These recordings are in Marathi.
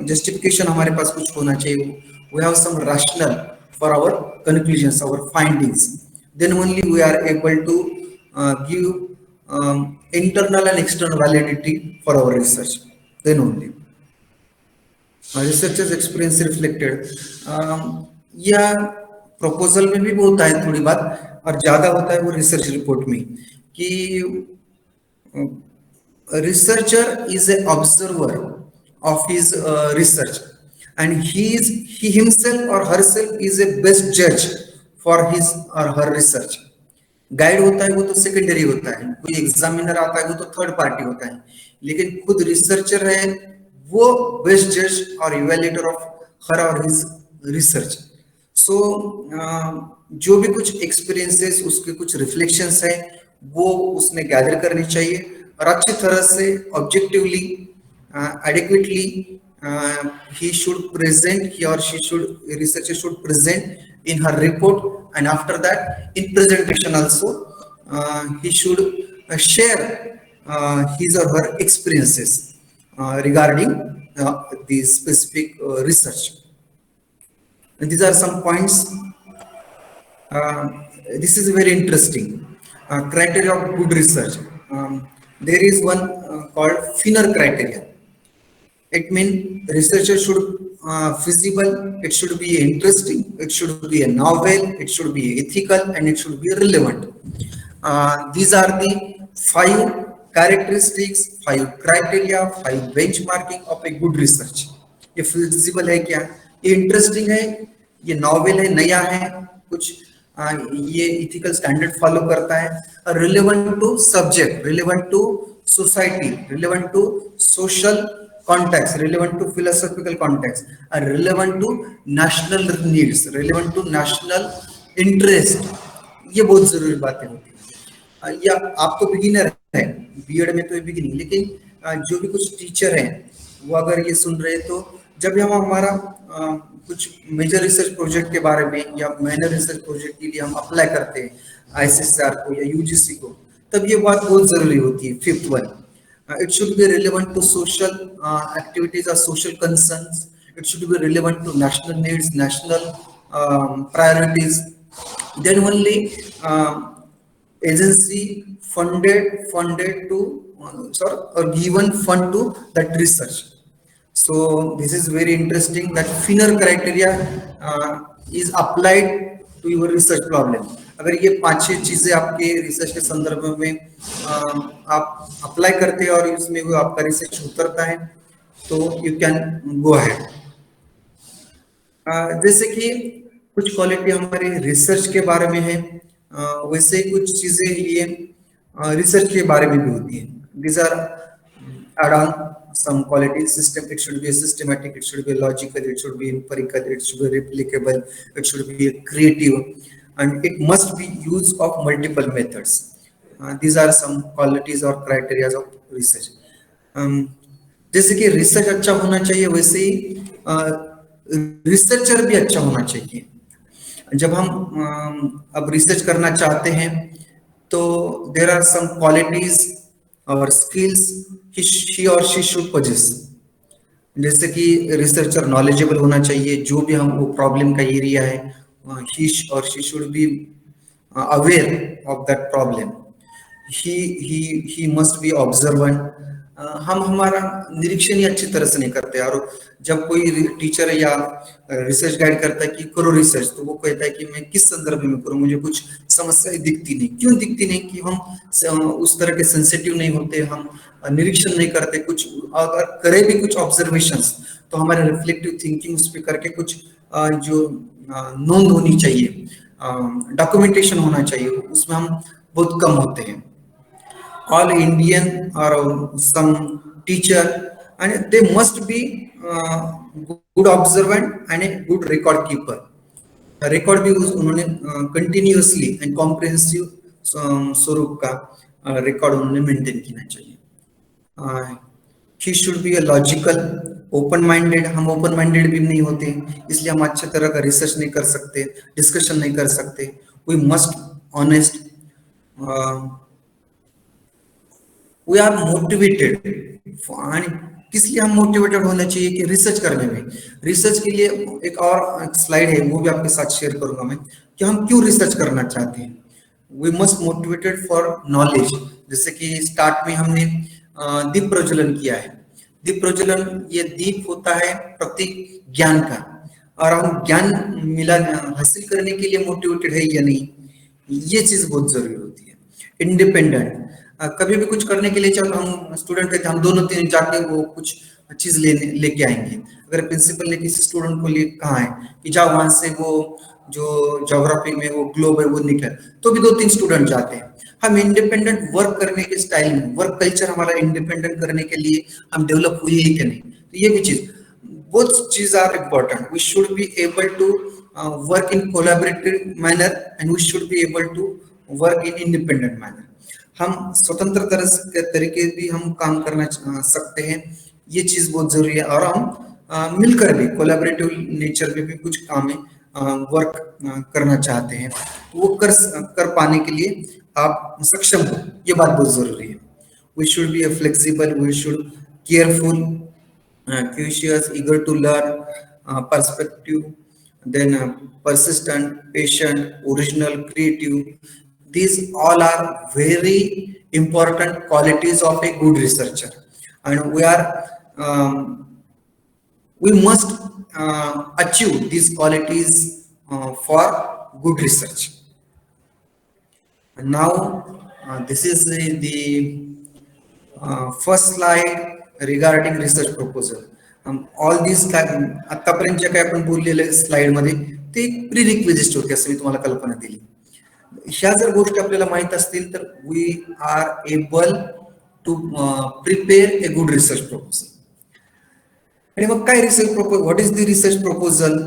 जस्टिफिकेशन हमारे पास कुछ होना चाहिए. We have some rational for our conclusions, our findings. Then only we are able to give internal and external validity for our research. Then only researchers experience reflected. या प्रपोजल में भी होता है थोड़ी बात, और ज्यादा होता है वो रिसर्च रिपोर्ट में कि researcher is an observer of his research, and he himself or herself is a best judge for his or her research. Guide होता है वो तो सेकेंडरी होता है, कोई एग्जामिनर आता है वो तो थर्ड पार्टी होता है, लेकिन खुद रिसर्चर है वो बेस्ट जज और इवेल्युएटर ऑफ हर और हिज रिसर्च. सो जो भी कुछ एक्सपीरियंसेस उसके कुछ रिफ्लेक्शंस है वो उसने गैदर करनी चाहिए और अच्छी तरह से objectively adequately he should present, he or she should, researcher should present in her report, and after that in presentation also he should share his or her experiences regarding the specific research. And these are some points. This is very interesting. Criteria of good research. There is one called Finner criteria. It means researcher should feasible, it should be interesting, it should be a novel, it should be ethical, and it should be relevant. These are the 5 characteristics, 5 criteria, 5 benchmarking of a good research. ये feasible है क्या, ये interesting है, ये novel है, नया है कुछ, ये ethical standard follow करता है, relevant to subject, relevant to society, relevant to social context, relevant to philosophical context, are relevant to national needs, relevant to national interest. ये बहुत जरूरी बातें होती है. या आप तो बिगिनर है, बीएड में तो बिगिनिंग, लेकिन जो भी कुछ टीचर हैं वो अगर ये सुन रहे तो जब हम हमारा कुछ मेजर रिसर्च प्रोजेक्ट के बारे में या माइनर रिसर्च प्रोजेक्ट के लिए हम अप्लाई करते हैं आईसीएसआर को या यूजीसी को, तब ये बात बहुत जरूरी होती है. 5th one, it should be relevant to social activities or social concerns. It should be relevant to national needs, national priorities. Then only agency funded to or given fund to that research. So this is very interesting that Finner criteria is applied to your research problem. अगर ये 5-6 चीजें आपके रिसर्च के संदर्भ में आप अप्लाई करते हैं और इसमें वो आपका रिसर्च उतरता है तो यू कैन गो अहेड. जैसे कि कुछ क्वालिटी हमारे रिसर्च के बारे में है, वैसे कुछ चीजें ये रिसर्च के बारे में भी होती है. These are add-on some qualities. System, it should be systematic, it should be logical, it should be empirical, it should be replicable, it should be creative, and it must be use of multiple methods. These are some qualities or criteria of research. जैसे कि रिसर्च अच्छा होना चाहिए वैसे ही रिसर्चर भी अच्छा होना चाहिए. जब हम अब रिसर्च करना चाहते हैं तो there are some qualities और skills he or she should possess. जैसे कि रिसर्चर नॉलेजेबल होना चाहिए, जो भी हम वो प्रॉब्लम का एरिया है he or she should be aware of that problem. He must be observant. हम हमारा निरीक्षण ही अच्छी तरह से नहीं करते, और जब कोई टीचर या रिसर्च गाइड करता है कि करो रिसर्च तो वो कहता है कि मैं किस संदर्भ में करूं, मुझे कुछ समस्याएं दिखती नहीं. क्यों दिखती नहीं? कि हम उस तरह के सेंसिटिव नहीं होते, हम निरीक्षण नहीं करते. कुछ अगर करें भी कुछ ऑब्जर्वेशंस तो हमारे रिफ्लेक्टिव थिंकिंग उस पर करके कुछ जो नोंद होनी चाहिए, डॉक्यूमेंटेशन होना चाहिए, उसमें हम बहुत कम होते हैं. All Indian or some teacher, and they must be good observant and a good record keeper. Record भी उन्होंने continuously and comprehensive स्वरूप का record उन्होंने maintain करना चाहिए. He should be a logical, open minded. Hum open minded भी नहीं होते, इसलिए हम अच्छे तरह का रिसर्च नहीं कर सकते, डिस्कशन नहीं कर सकते. We must honest. We are motivated and किस लिए हम मोटिवेटेड होना चाहिए कि रिसर्च करने में। रिसर्च के लिए एक और स्लाइड है, वो भी आपके साथ शेयर करूंगा मैं, कि हम क्यों रिसर्च करना चाहते हैं। We must motivated for knowledge. जैसे कि स्टार्ट में हमने दीप प्रज्वलन किया है। दीप प्रज्वलन, ये दीप होता है प्रतीक ज्ञान का, और हम ज्ञान मिला हासिल करने के लिए मोटिवेटेड है या नहीं, ये चीज बहुत जरूरी होती है। इंडिपेंडेंट, कभी भी कुछ करने के लिए, चलो हम स्टूडेंट है, हम दोनों तीन जाके वो कुछ चीज लेके आएंगे। अगर प्रिंसिपल ने किसी स्टूडेंट को लिए कहा है कि जाओ वहां से वो जो ज्योग्राफी में वो ग्लोब है वो निकल, तो भी दो तीन स्टूडेंट जाते हैं। हम इंडिपेंडेंट वर्क करने के स्टाइल में, वर्क कल्चर हमारा इंडिपेंडेंट करने के लिए हम डेवलप हुए है कि नहीं, तो ये भी चीज, both चीज are important. We should be able to work in collaborative manner, and we should be able to work in independent manner. हम स्वतंत्र तरह के तरीके भी हम काम करना सकते हैं, ये चीज बहुत जरूरी है। और हम मिलकर भी कोलैबोरेटिव नेचर में भी कुछ काम में वर्क करना चाहते हैं, तो वो कर पाने के लिए आप सक्षम हो, ये बात बहुत जरूरी है। We should be flexible, we should careful, curious, eager to learn, perspective, then persistent, patient, original, creative. These all are very important qualities of a good researcher, and we must achieve these qualities for good research. And now, this is the first slide regarding research proposal. All these आतापर्यंत जे काही आपण बोललेले स्लाइड मध्ये ते प्री रिक्विजिट होते, असं मी तुम्हाला कल्पना दिली. ह्या जर गोष्टी आपल्याला माहित असतील तर we are able to prepare a good research proposal. आणि मग काय research proposal, what is the research proposal,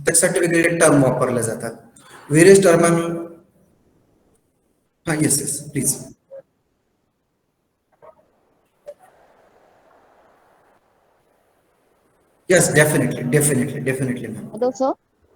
त्यासाठी वेगवेगळे टर्म वापरले जातात. व्हेरियस टर्म, हा yes yes please. Yes, definitely, ma'am. Hello sir.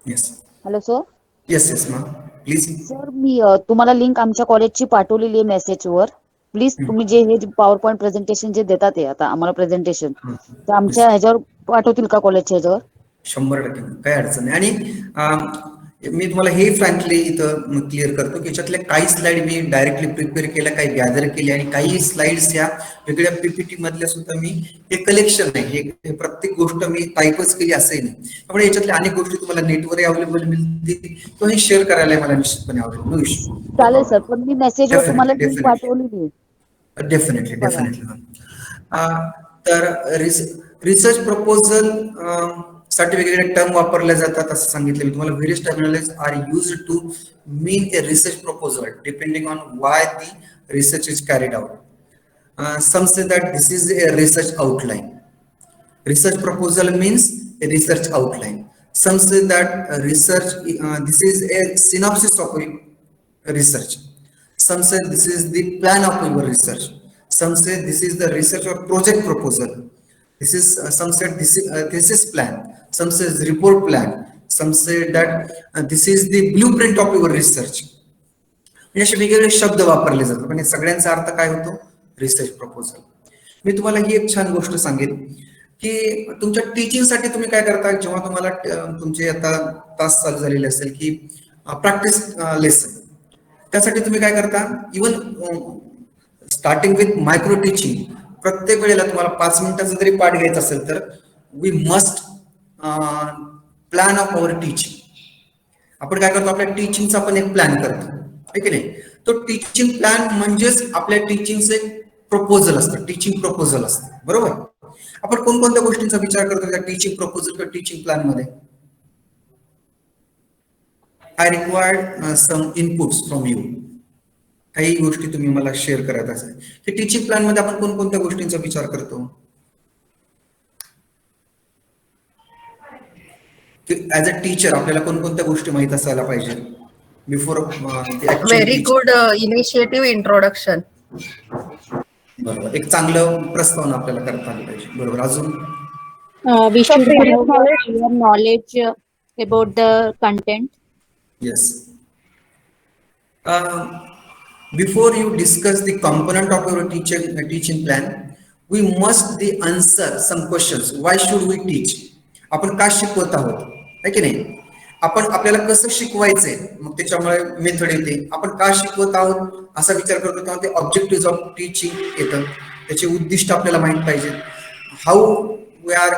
Yes, hello sir. yes, ma'am. Please. सर, मी तुम्हाला लिंक आमच्या कॉलेजची पाठवलेली आहे मेसेजवर. प्लीज तुम्ही जे हे पॉवर पॉईंट प्रेझेंटेशन जे देतात ते आता आम्हाला प्रेझेंटेशन, तर आमच्या ह्याच्यावर पाठवतील का कॉलेजच्या ह्याच्यावर? 100% काय अडचण नाही. आणि मी तुम्हाला हे फ्रँकली इथं क्लिअर करतो की याच्यातल्या काही स्लाइड मी डायरेक्टली प्रिपेअर केल्या, काही गॅदर केल्या, आणि काही स्लाइड्स या वेगळ्या पीपीटी मधल्या सुद्धा मी हे कलेक्शन आहे, हे प्रत्येक गोष्ट मी टाईपच केली असंही नाही. त्यामुळे याच्यातल्या अनेक गोष्टी तुम्हाला नेटवर अवेलेबल मिळतील, तो हे शेअर करायला मला निश्चितपणे आवडेल. No issue. चालेल सर, पण मी मेसेजवर तुम्हाला लिंक पाठवलेली आहे. डेफिनेटली. तर रिसर्च प्रपोजल साठी वेगवेगळे टर्म वापरले जातात असं सांगितलं मी तुम्हाला. Various terminologies are used to mean a research proposal depending on why the research is carried out. Some say that this is a research outline. Research proposal means a research outline. Some say that this is a synopsis of a research. Some say this is the plan of your research. Some say this is the research or project proposal. This is some say this is plan. Some says report plan. Some say that this is the blueprint of your research. असे वेगवेगळे शब्द वापरले जातात, पण सगळ्यांचा अर्थ काय होतो? Research proposal. मी तुम्हाला ही एक छान गोष्ट सांगेन की तुमच्या टीचिंग साठी तुम्ही काय करता, जेव्हा तुम्हाला तुमचे आता तास चालू झालेले असेल की प्रॅक्टिस लेसन, त्यासाठी तुम्ही काय करता, even starting with micro teaching, प्रत्येक वेळेला तुम्हाला 5 मिनिटाचा जरी पाठ घ्यायचा असेल तर we must plan of our teaching. आपण काय करतो, आपल्या टीचिंगचा आपण एक प्लॅन करतो, आहे की नाही. तो टीचिंग प्लॅन म्हणजेच आपल्या टीचिंगचं एक प्रपोजल असतं, टीचिंग प्रपोजल असतं, बरोबर. आपण कोणकोणत्या गोष्टींचा विचार करतो त्या टीचिंग प्रपोजल किंवा टीचिंग प्लॅन मध्ये? I required some inputs from you. काही गोष्टी तुम्ही मला शेअर करत असाल की टीचिंग प्लॅन मध्ये आपण कोणकोणत्या गोष्टींचा विचार करतो, की ऍज अ टीचर आपल्याला कोणकोणत्या गोष्टी माहित असायला पाहिजे before very good initiative introduction. बरोबर, एक चांगलं प्रस्तावना आपल्याला करता आली पाहिजे, बरोबर. अजून we should have clear knowledge about the content. Yes. Before you discuss the component of your teaching plan, we must the answer some questions. Why should we teach? आपण का शिकवत आहोत, आहे की नाही? आपण आपल्याला कसं शिकवायचंय, मग त्याच्यामुळे मेथड येते. आपण का शिकवत आहोत असा विचार करतो तेव्हा ते ऑब्जेक्टिव्ह ऑफ टीचिंग येतं. त्याचे उद्दिष्ट आपल्याला माहित पाहिजे. How we are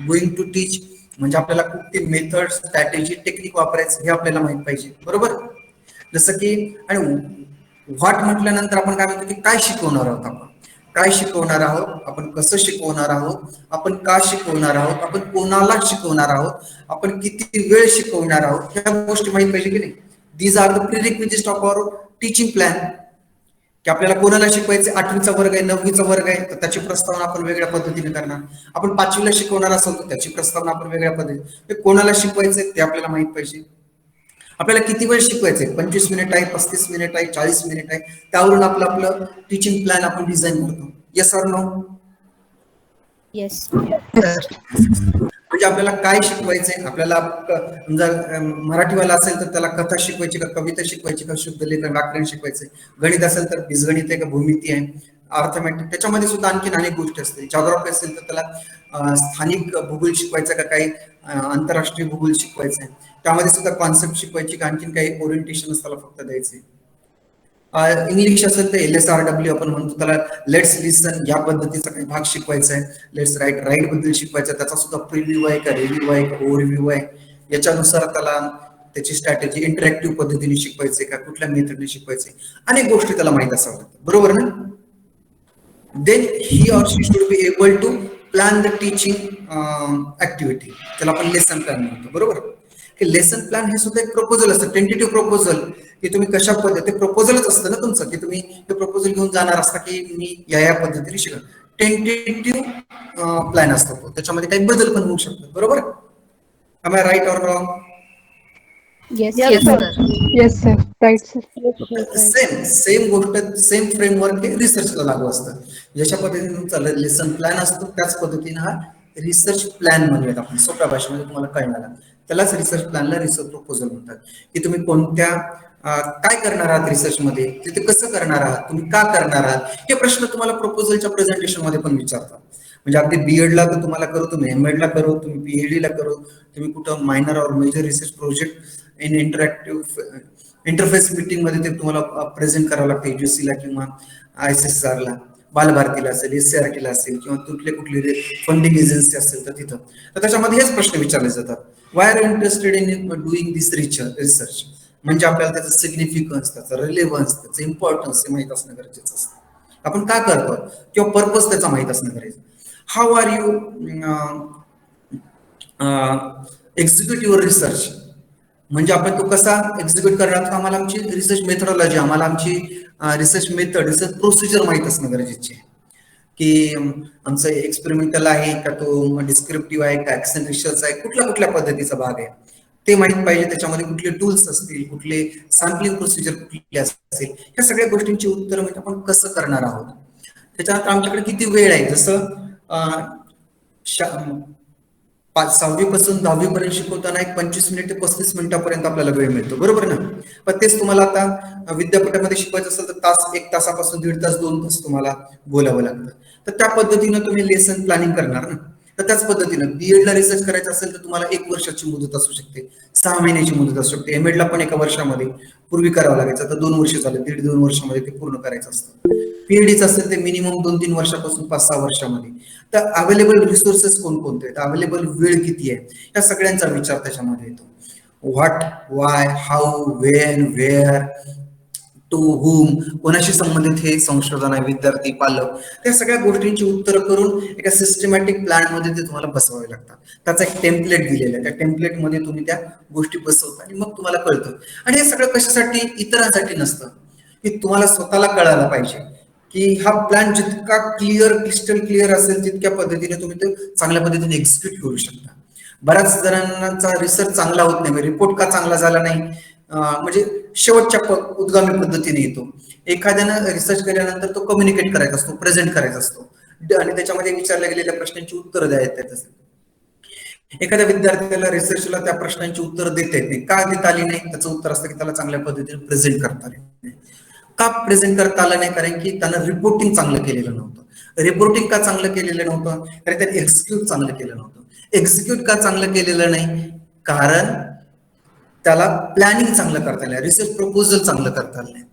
going to teach, म्हणजे आपल्याला कुठली मेथड, स्ट्रॅटेजी, टेक्निक वापरायचं हे आपल्याला माहित पाहिजे. बरोबर? जसं की, आणि व्हॉट म्हटल्यानंतर आपण काय म्हणतो की काय शिकवणार आहोत, आपण काय शिकवणार आहोत, आपण कसं शिकवणार आहोत, आपण का शिकवणार आहोत, आपण कोणाला शिकवणार आहोत, आपण किती वेळ शिकवणार आहोत, ह्या गोष्टी माहित पाहिजे की नाही. These are the prerequisites of our teaching plan. की आपल्याला कोणाला शिकवायचे, 8वीचा वर्ग आहे, 9वीचा वर्ग आहे, तर त्याची प्रस्तावना आपण वेगळ्या पद्धतीने करणार. आपण 5वीला शिकवणार असेल तर त्याची प्रस्तावना आपण वेगळ्या पद्धतीने. कोणाला शिकवायचंय ते आपल्याला माहित पाहिजे. आपल्याला किती वेळ शिकवायचंय, 25 मिनिट आहे, 35 मिनिट आहे, 40 मिनिट आहे, त्यावरून आपलं टीचिंग प्लॅन आपण डिझाईन करतो. Yes or no? Yes. म्हणजे आपल्याला काय शिकवायचंय, आपल्याला जर मराठीवाला असेल तर त्याला कथा शिकवायची का, कविता शिकवायची का, शुद्ध लेखन, व्याकरण शिकवायचंय. गणित असेल तर बीजगणित आहे का, भूमिती आहे, अर्थमॅटिक, त्याच्यामध्ये सुद्धा आणखीन अनेक गोष्टी असतील. जॉग्राफी असेल तर त्याला स्थानिक भूगोल शिकवायचा का, काही आंतरराष्ट्रीय भूगोल शिकवायचा आहे, त्यामध्ये सुद्धा कॉन्सेप्ट शिकवायची का, आणखीन काही ओरिएंटेशन त्याला फक्त द्यायचे. इंग्लिश असेल तर LSRW आपण म्हणतो, त्याला लेट्स लिसन या पद्धतीचा काही भाग शिकवायचा आहे. लेट्स राईट बद्दल शिकवायचा, त्याचा सुद्धा प्रिव्ह्यू आहे का, रिव्ह्यू आहे का, ओव्हरव्ह्यू आहे, याच्यानुसार त्याला त्याची स्ट्रॅटेजी इंटरॅक्टिव्ह पद्धतीने शिकवायचे का, कुठल्या मेथडने शिकवायचे, अनेक गोष्टी त्याला माहित असावं लागतं. बरोबर ना? Then he or she should be able to plan the teaching activity, त्याला आपण लेसन प्लॅन म्हणतो. बरोबर? की लेसन प्लॅन हे सुद्धा एक प्रपोजल असतं, टेंटेटिव्ह प्रपोजल, की तुम्ही कशा पद्धती, प्रपोजलच असतं ना तुमचं, की तुम्ही ते प्रपोजल घेऊन जाणार असता की मी या पद्धतीने शिकणार. टेंटेटिव्ह प्लॅन असतो तो, त्याच्यामध्ये काही बदल पण होऊ शकतात. बरोबर? Am I right or wrong? Yes. Yes, sir. Yes, sir. Right, sir. Same गोष्ट, सेम फ्रेमवर्क हे रिसर्चला लागू असतं. जशा पद्धतीने तुमचा लेसन प्लॅन असतो त्याच पद्धतीने हा रिसर्च प्लॅन म्हणूयात आपण, सोप्या भाषेमध्ये तुम्हाला कळणार. त्यालाच रिसर्च प्लॅनला रिसर्च प्रपोजल म्हणतात. की तुम्ही कोणत्या काय करणार आहात रिसर्चमध्ये, तिथे कसं करणार आहात, तुम्ही का करणार आहात, हे प्रश्न तुम्हाला प्रपोजलच्या प्रेझेंटेशन मध्ये पण विचारतात. म्हणजे अगदी बीएडला तर तुम्हाला करू, तुम्ही एमएडला करू, तुम्ही पीएचडीला करू, तुम्ही कुठं मायनर और major research project in interactive interface meeting मध्ये ते तुम्हाला प्रेझेंट करावं लागतं. यूजीसीला किंवा ICSRला, बालभारतीला असेल, SCRTला असेल, किंवा कुठले फंडिंग एजन्सी असेल तर तिथं. तर त्याच्यामध्ये हेच प्रश्न विचारले जातात. Why are interested in doing this research, म्हणजे आपल्याला त्याचं सिग्निफिकन्स, त्याचं रिलेव्हन्स, त्याचं इम्पॉर्टन्स हे माहित असणं गरजेचं असतं. आपण का करतो किंवा पर्पज त्याचा माहित असणं गरजेचं. How are you execute your research, म्हणजे आपण तो कसा एक्झिक्यूट करणार, तर आम्हाला आमची रिसर्च मेथडॉलॉजी, आम्हाला आमची रिसर्च मेथड, रिसर्च प्रोसिजर माहित असणं गरजेची आहे. की आमचं एक्सपेरिमेंटल आहे का, तो डिस्क्रिप्टिव्ह आहे का, ऍक्शन रिसर्च आहे, कुठल्या पद्धतीचा भाग आहे ते माहित पाहिजे. त्याच्यामध्ये कुठले टूल्स असतील, कुठले सॅम्पलिंग प्रोसिजर कुठली असेल, ह्या सगळ्या गोष्टींची उत्तरं म्हणजे आपण कसं करणार आहोत. त्याच्यानंतर आमच्याकडे किती वेळ आहे, जसं 6वी पासून 10वी पर्यंत शिकवताना एक 25 मिनिट ते 35 मिनिटापर्यंत आपल्याला वेळ मिळतो. बरोबर ना? पण तेच तुम्हाला आता विद्यापीठामध्ये शिकवायचं असेल तर 1 तासापासून 1.5 तास 2 तास तुम्हाला बोलावं लागतं. तर त्या पद्धतीनं तुम्ही लेसन प्लॅनिंग करणार ना. तर त्याच पद्धतीनं बीएडला रिसर्च करायचं असेल तर तुम्हाला 1 वर्षाची मुदत असू शकते, 6 महिन्याची मुदत असू शकते. एमएडला पण 1 वर्षामध्ये पूर्वी करावं लागायचं, तर 2 वर्ष झाले, 1.5-2 वर्षामध्ये ते पूर्ण करायचं असतं. पीएचडीचं असेल ते मिनिमम 2-3 वर्षापासून 5-6 वर्षामध्ये. तर अवेलेबल रिसोर्सेस कोणकोणते आहेत, अवेलेबल वेळ किती आहे, या सगळ्यांचा विचार त्याच्यामध्ये येतो. What, why, how, when, where, to whom, कोणाशी संबंधित हे संशोधन आहे, विद्यार्थी, पालक, त्या सगळ्या गोष्टींची उत्तरं करून एका सिस्टमॅटिक प्लॅन मध्ये ते तुम्हाला बसवावे लागतात. त्याचा एक टेम्पलेट दिलेला आहे, त्या टेम्पलेटमध्ये तुम्ही त्या गोष्टी बसवता आणि मग तुम्हाला कळतं. आणि हे सगळं कशासाठी, इतरांसाठी नसतं, की तुम्हाला स्वतःला कळायला पाहिजे की हा प्लॅन जितका क्लिअर, क्रिस्टल क्लिअर असेल तितक्या पद्धतीने तुम्ही ते चांगल्या पद्धतीने एक्झिक्यूट करू शकता. बऱ्याच जणांचा रिसर्च चांगला होत नाही, रिपोर्ट का चांगला झाला नाही, म्हणजे शेवटच्या उद्गामी पद्धतीने येतो. एखाद्यानं रिसर्च केल्यानंतर तो कम्युनिकेट करायचा असतो, प्रेझेंट करायचा असतो आणि त्याच्यामध्ये विचारल्या गेलेल्या प्रश्नांची उत्तरं द्यायला येतात. एखाद्या विद्यार्थ्याला रिसर्चला त्या प्रश्नांची उत्तर देता येत नाही, का देता आली नाही, त्याचं उत्तर असतं की त्याला चांगल्या पद्धतीने प्रेझेंट करता आले नाही. का प्रेझेंट करता आलं नाही? कारण की त्यांना रिपोर्टिंग चांगलं केलेलं नव्हतं. रिपोर्टिंग का चांगलं केलेलं नव्हतं? कारण त्यांनी एक्झिक्यूट चांगलं केलं नव्हतं. एक्झिक्यूट का चांगलं केलेलं नाही? कारण त्याला प्लॅनिंग चांगलं करता आलं, रिसर्च प्रपोजल चांगलं करता आलं नाही.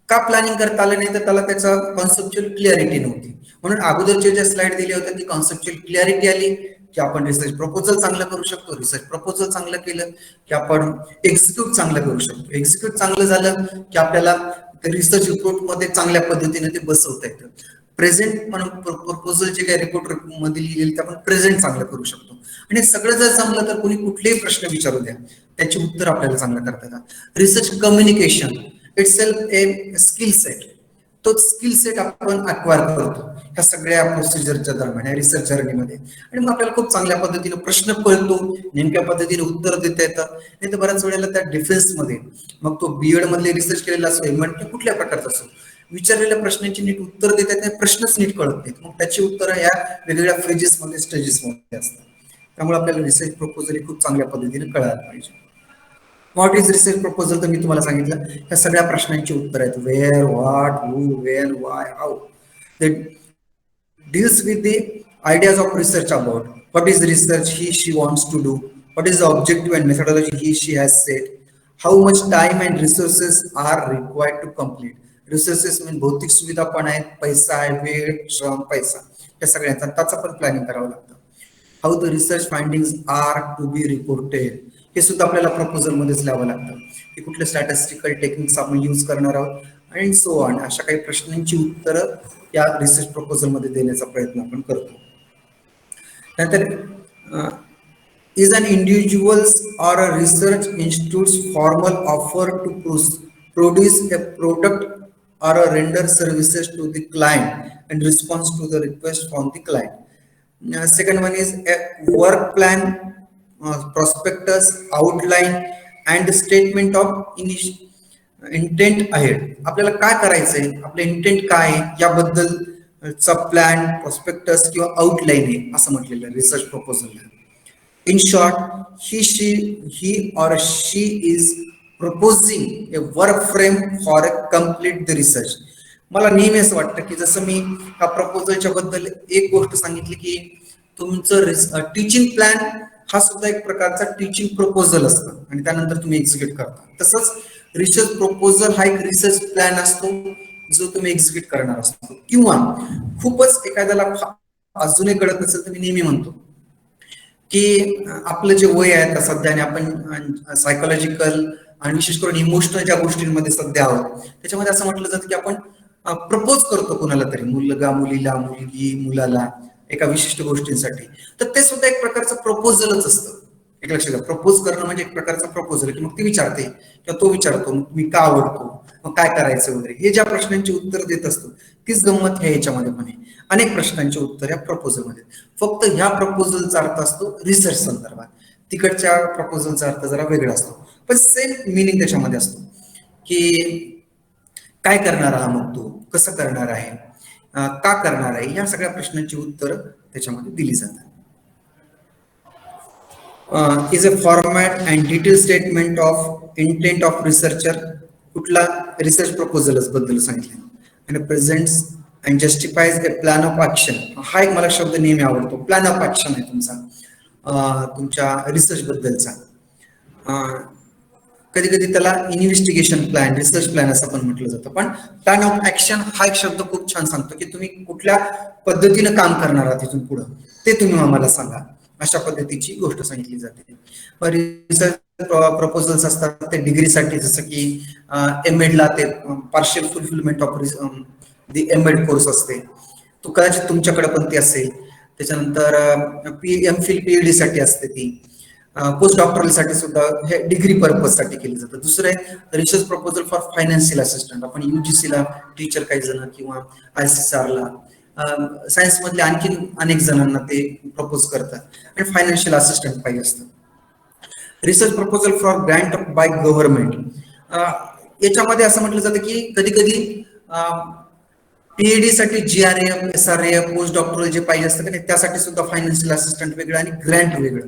का प्लॅनिंग करता आलं नाही? तर त्याला त्याचा कॉन्सेप्च्युअल क्लिअरिटी नव्हती. म्हणून अगोदरचे ज्या स्लाइड दिले होते ती कॉन्सेप्च्युअल क्लिअरिटी आली की आपण रिसर्च प्रपोजल चांगलं करू शकतो, रिसर्च प्रपोजल चांगलं केलं की आपण एक्झिक्यूट चांगलं करू शकतो, एक्झिक्यूट चांगलं झालं की आपल्याला रिसर्च रिपोर्ट मध्ये चांगल्या पद्धतीने ते बसवता येतं. प्रेझेंट म्हणून प्रपोजल जे काही रिपोर्ट मध्ये लिहिलेलं ते आपण प्रेझेंट चांगलं करू शकतो. आणि सगळं जर जमलं तर कोणी कुठलेही प्रश्न विचारू द्या त्याची उत्तर आपल्याला चांगलं करता येतात. Research communication itself a skill set, तो स्किल सेट आपण अक्वायर करतो ह्या सगळ्या प्रोसिजरच्या दरम्यान रिसर्च जर्नीमध्ये. आणि मग आपल्याला खूप चांगल्या पद्धतीने प्रश्न कळतो, नेमक्या पद्धतीने उत्तर देता येतं. नाही तर बऱ्याच वेळेला त्या डिफेन्समध्ये मग तो बीएड मधले रिसर्च केलेला असो, एमएड कुठल्या प्रकारचा असो, विचारलेल्या प्रश्नांची नीट उत्तर देता येत नाही, प्रश्नच नीट कळत नाहीत. मग त्याची उत्तरं या वेगवेगळ्या फेजेसमध्ये स्टेजेसमध्ये असतात. त्यामुळे आपल्याला रिसर्च प्रपोजल खूप चांगल्या पद्धतीने कळायला पाहिजे. What is research proposal? तर मी तुम्हाला सांगितलं ह्या सगळ्या प्रश्नांची उत्तर आहेत. Where, what, who, when, why, how. They deals with the ideas of research about what is research he she wants to do, what is the objective and methodology he she has set, how much time and resources are required to complete. Resources म्हणजे भौतिक सुविधा पण आहेत, पैसा आहे, वेळ, श्रम, पैसा, या सगळ्यांचा त्याचं पण प्लॅनिंग करावं लागतं. How the research findings are to be reported, हे सुद्धा आपल्याला प्रपोजल मध्येच लिहावं लागतं की कुठले स्टॅटिस्टिकल टेक्निक्स आपण यूज करणार आहोत आणि सो ऑन. अशा काही प्रश्नांची उत्तरं या रिसर्च प्रपोजल मध्ये देण्याचा प्रयत्न आपण करतो. नंतर is an individual's or a research institute's formal offer to produce a product or a render services to the client and response to the request from the client. Second one is a work plan, prospectus, outline and statement of intent ahead. आपल्याला काय करायचंय, आपलं इंटेंट काय याबद्दलचा प्लॅन, प्रॉस्पेक्टस किंवा आउटलाईन आहे असं म्हटलेलं research proposal. In short, he or she is proposing a work frame for a complete the research. मला नेहमी असं वाटतं की जसं मी ह्या प्रपोजलच्या बद्दल एक गोष्ट सांगितली की तुमचं टीचिंग प्लॅन हा सुद्धा एक प्रकारचा टीचिंग प्रपोजल असतं आणि त्यानंतर तुम्ही एक्झिक्यूट करता. तसंच रिसर्च प्रपोजल हा एक रिसर्च प्लॅन असतो जो तुम्ही एक्झिक्यूट करणार असतो. किंवा खूपच एखाद्याला अजूनही कळत नसेल तर मी नेहमी म्हणतो की आपलं जे वय आहे आता सध्या आणि आपण सायकोलॉजिकल आणि विशेष करून इमोशनल ज्या गोष्टींमध्ये सध्या आहोत त्याच्यामध्ये असं म्हटलं जातं की आपण प्रपोज करतो कुणाला तरी, मुलगा मुलीला, मुलगी मुलाला एका विशिष्ट गोष्टींसाठी, तर ते सुद्धा एक प्रकारचं प्रपोजलच असतं. एक लक्षात घ्या, प्रपोज करणं म्हणजे एक प्रकारचा प्रपोजल की मग ती विचारते किंवा तो विचारतो मी का आवडतो, मग काय करायचं वगैरे, हे ज्या प्रश्नांची उत्तर देत असतो तीच गंमत ह्या याच्यामध्ये पण आहे. अनेक प्रश्नांचे उत्तर या प्रपोजल मध्ये. फक्त ह्या प्रपोजलचा अर्थ असतो रिसर्च संदर्भात, तिकडच्या प्रपोजलचा अर्थ जरा वेगळा असतो, पण सेम मिनिंग त्याच्यामध्ये असतो की काय करणार आहे, मग तो कसं करणार आहे, का करणार आहे, या सगळ्या प्रश्नांची उत्तर त्याच्यामध्ये दिली जातात. Is a format and detail statement of intent of researcher, कुठला रिसर्च प्रपोजल्स बद्दल सांगितलं, आणि presents and justifies a plan of action. हा एक मला शब्द नेहमी आवडतो, प्लॅन ऑफ ऍक्शन आहे तुमच्या रिसर्च बद्दलचा. कधी कधी त्याला इन्व्हेस्टिगेशन प्लॅन, रिसर्च प्लॅन असं पण म्हटलं जातं, पण प्लॅन ऑफ ऍक्शन हा एक शब्द खूप छान सांगतो की तुम्ही कुठल्या पद्धतीनं काम करणार आहात तिथून पुढं ते तुम्ही आम्हाला सांगा, अशा पद्धतीची गोष्ट सांगितली जाते. रिसर्च प्रपोजल्स असतात ते डिग्रीसाठी, जसं की एमएडला ते partial fulfilment of the M Ed course असते, तो कदाचित तुमच्याकडे पण ती असेल. त्याच्यानंतर एमफिल पीएचडी साठी असते ती, पोस्ट डॉक्टरल साठी सुद्धा हे डिग्री पर्पज साठी केलं जातं. दुसरं आहे research proposal for financial assistant. आपण युजीसीला टीचर काही जण किंवा आयसीसीआरला सायन्स मधले आणखी अनेक जणांना ते प्रपोज करतात आणि फायनान्शियल असिस्टंट पाहिजे असतं. Research proposal for Grant by government, याच्यामध्ये असं म्हटलं जातं की कधी कधी पीएचडी साठी जीआरएफ, एसआरएफ, पोस्ट डॉक्टरल जे पाहिजे असतं की त्यासाठी सुद्धा फायनान्शियल असिस्टंट वेगळं आणि ग्रँट वेगळं.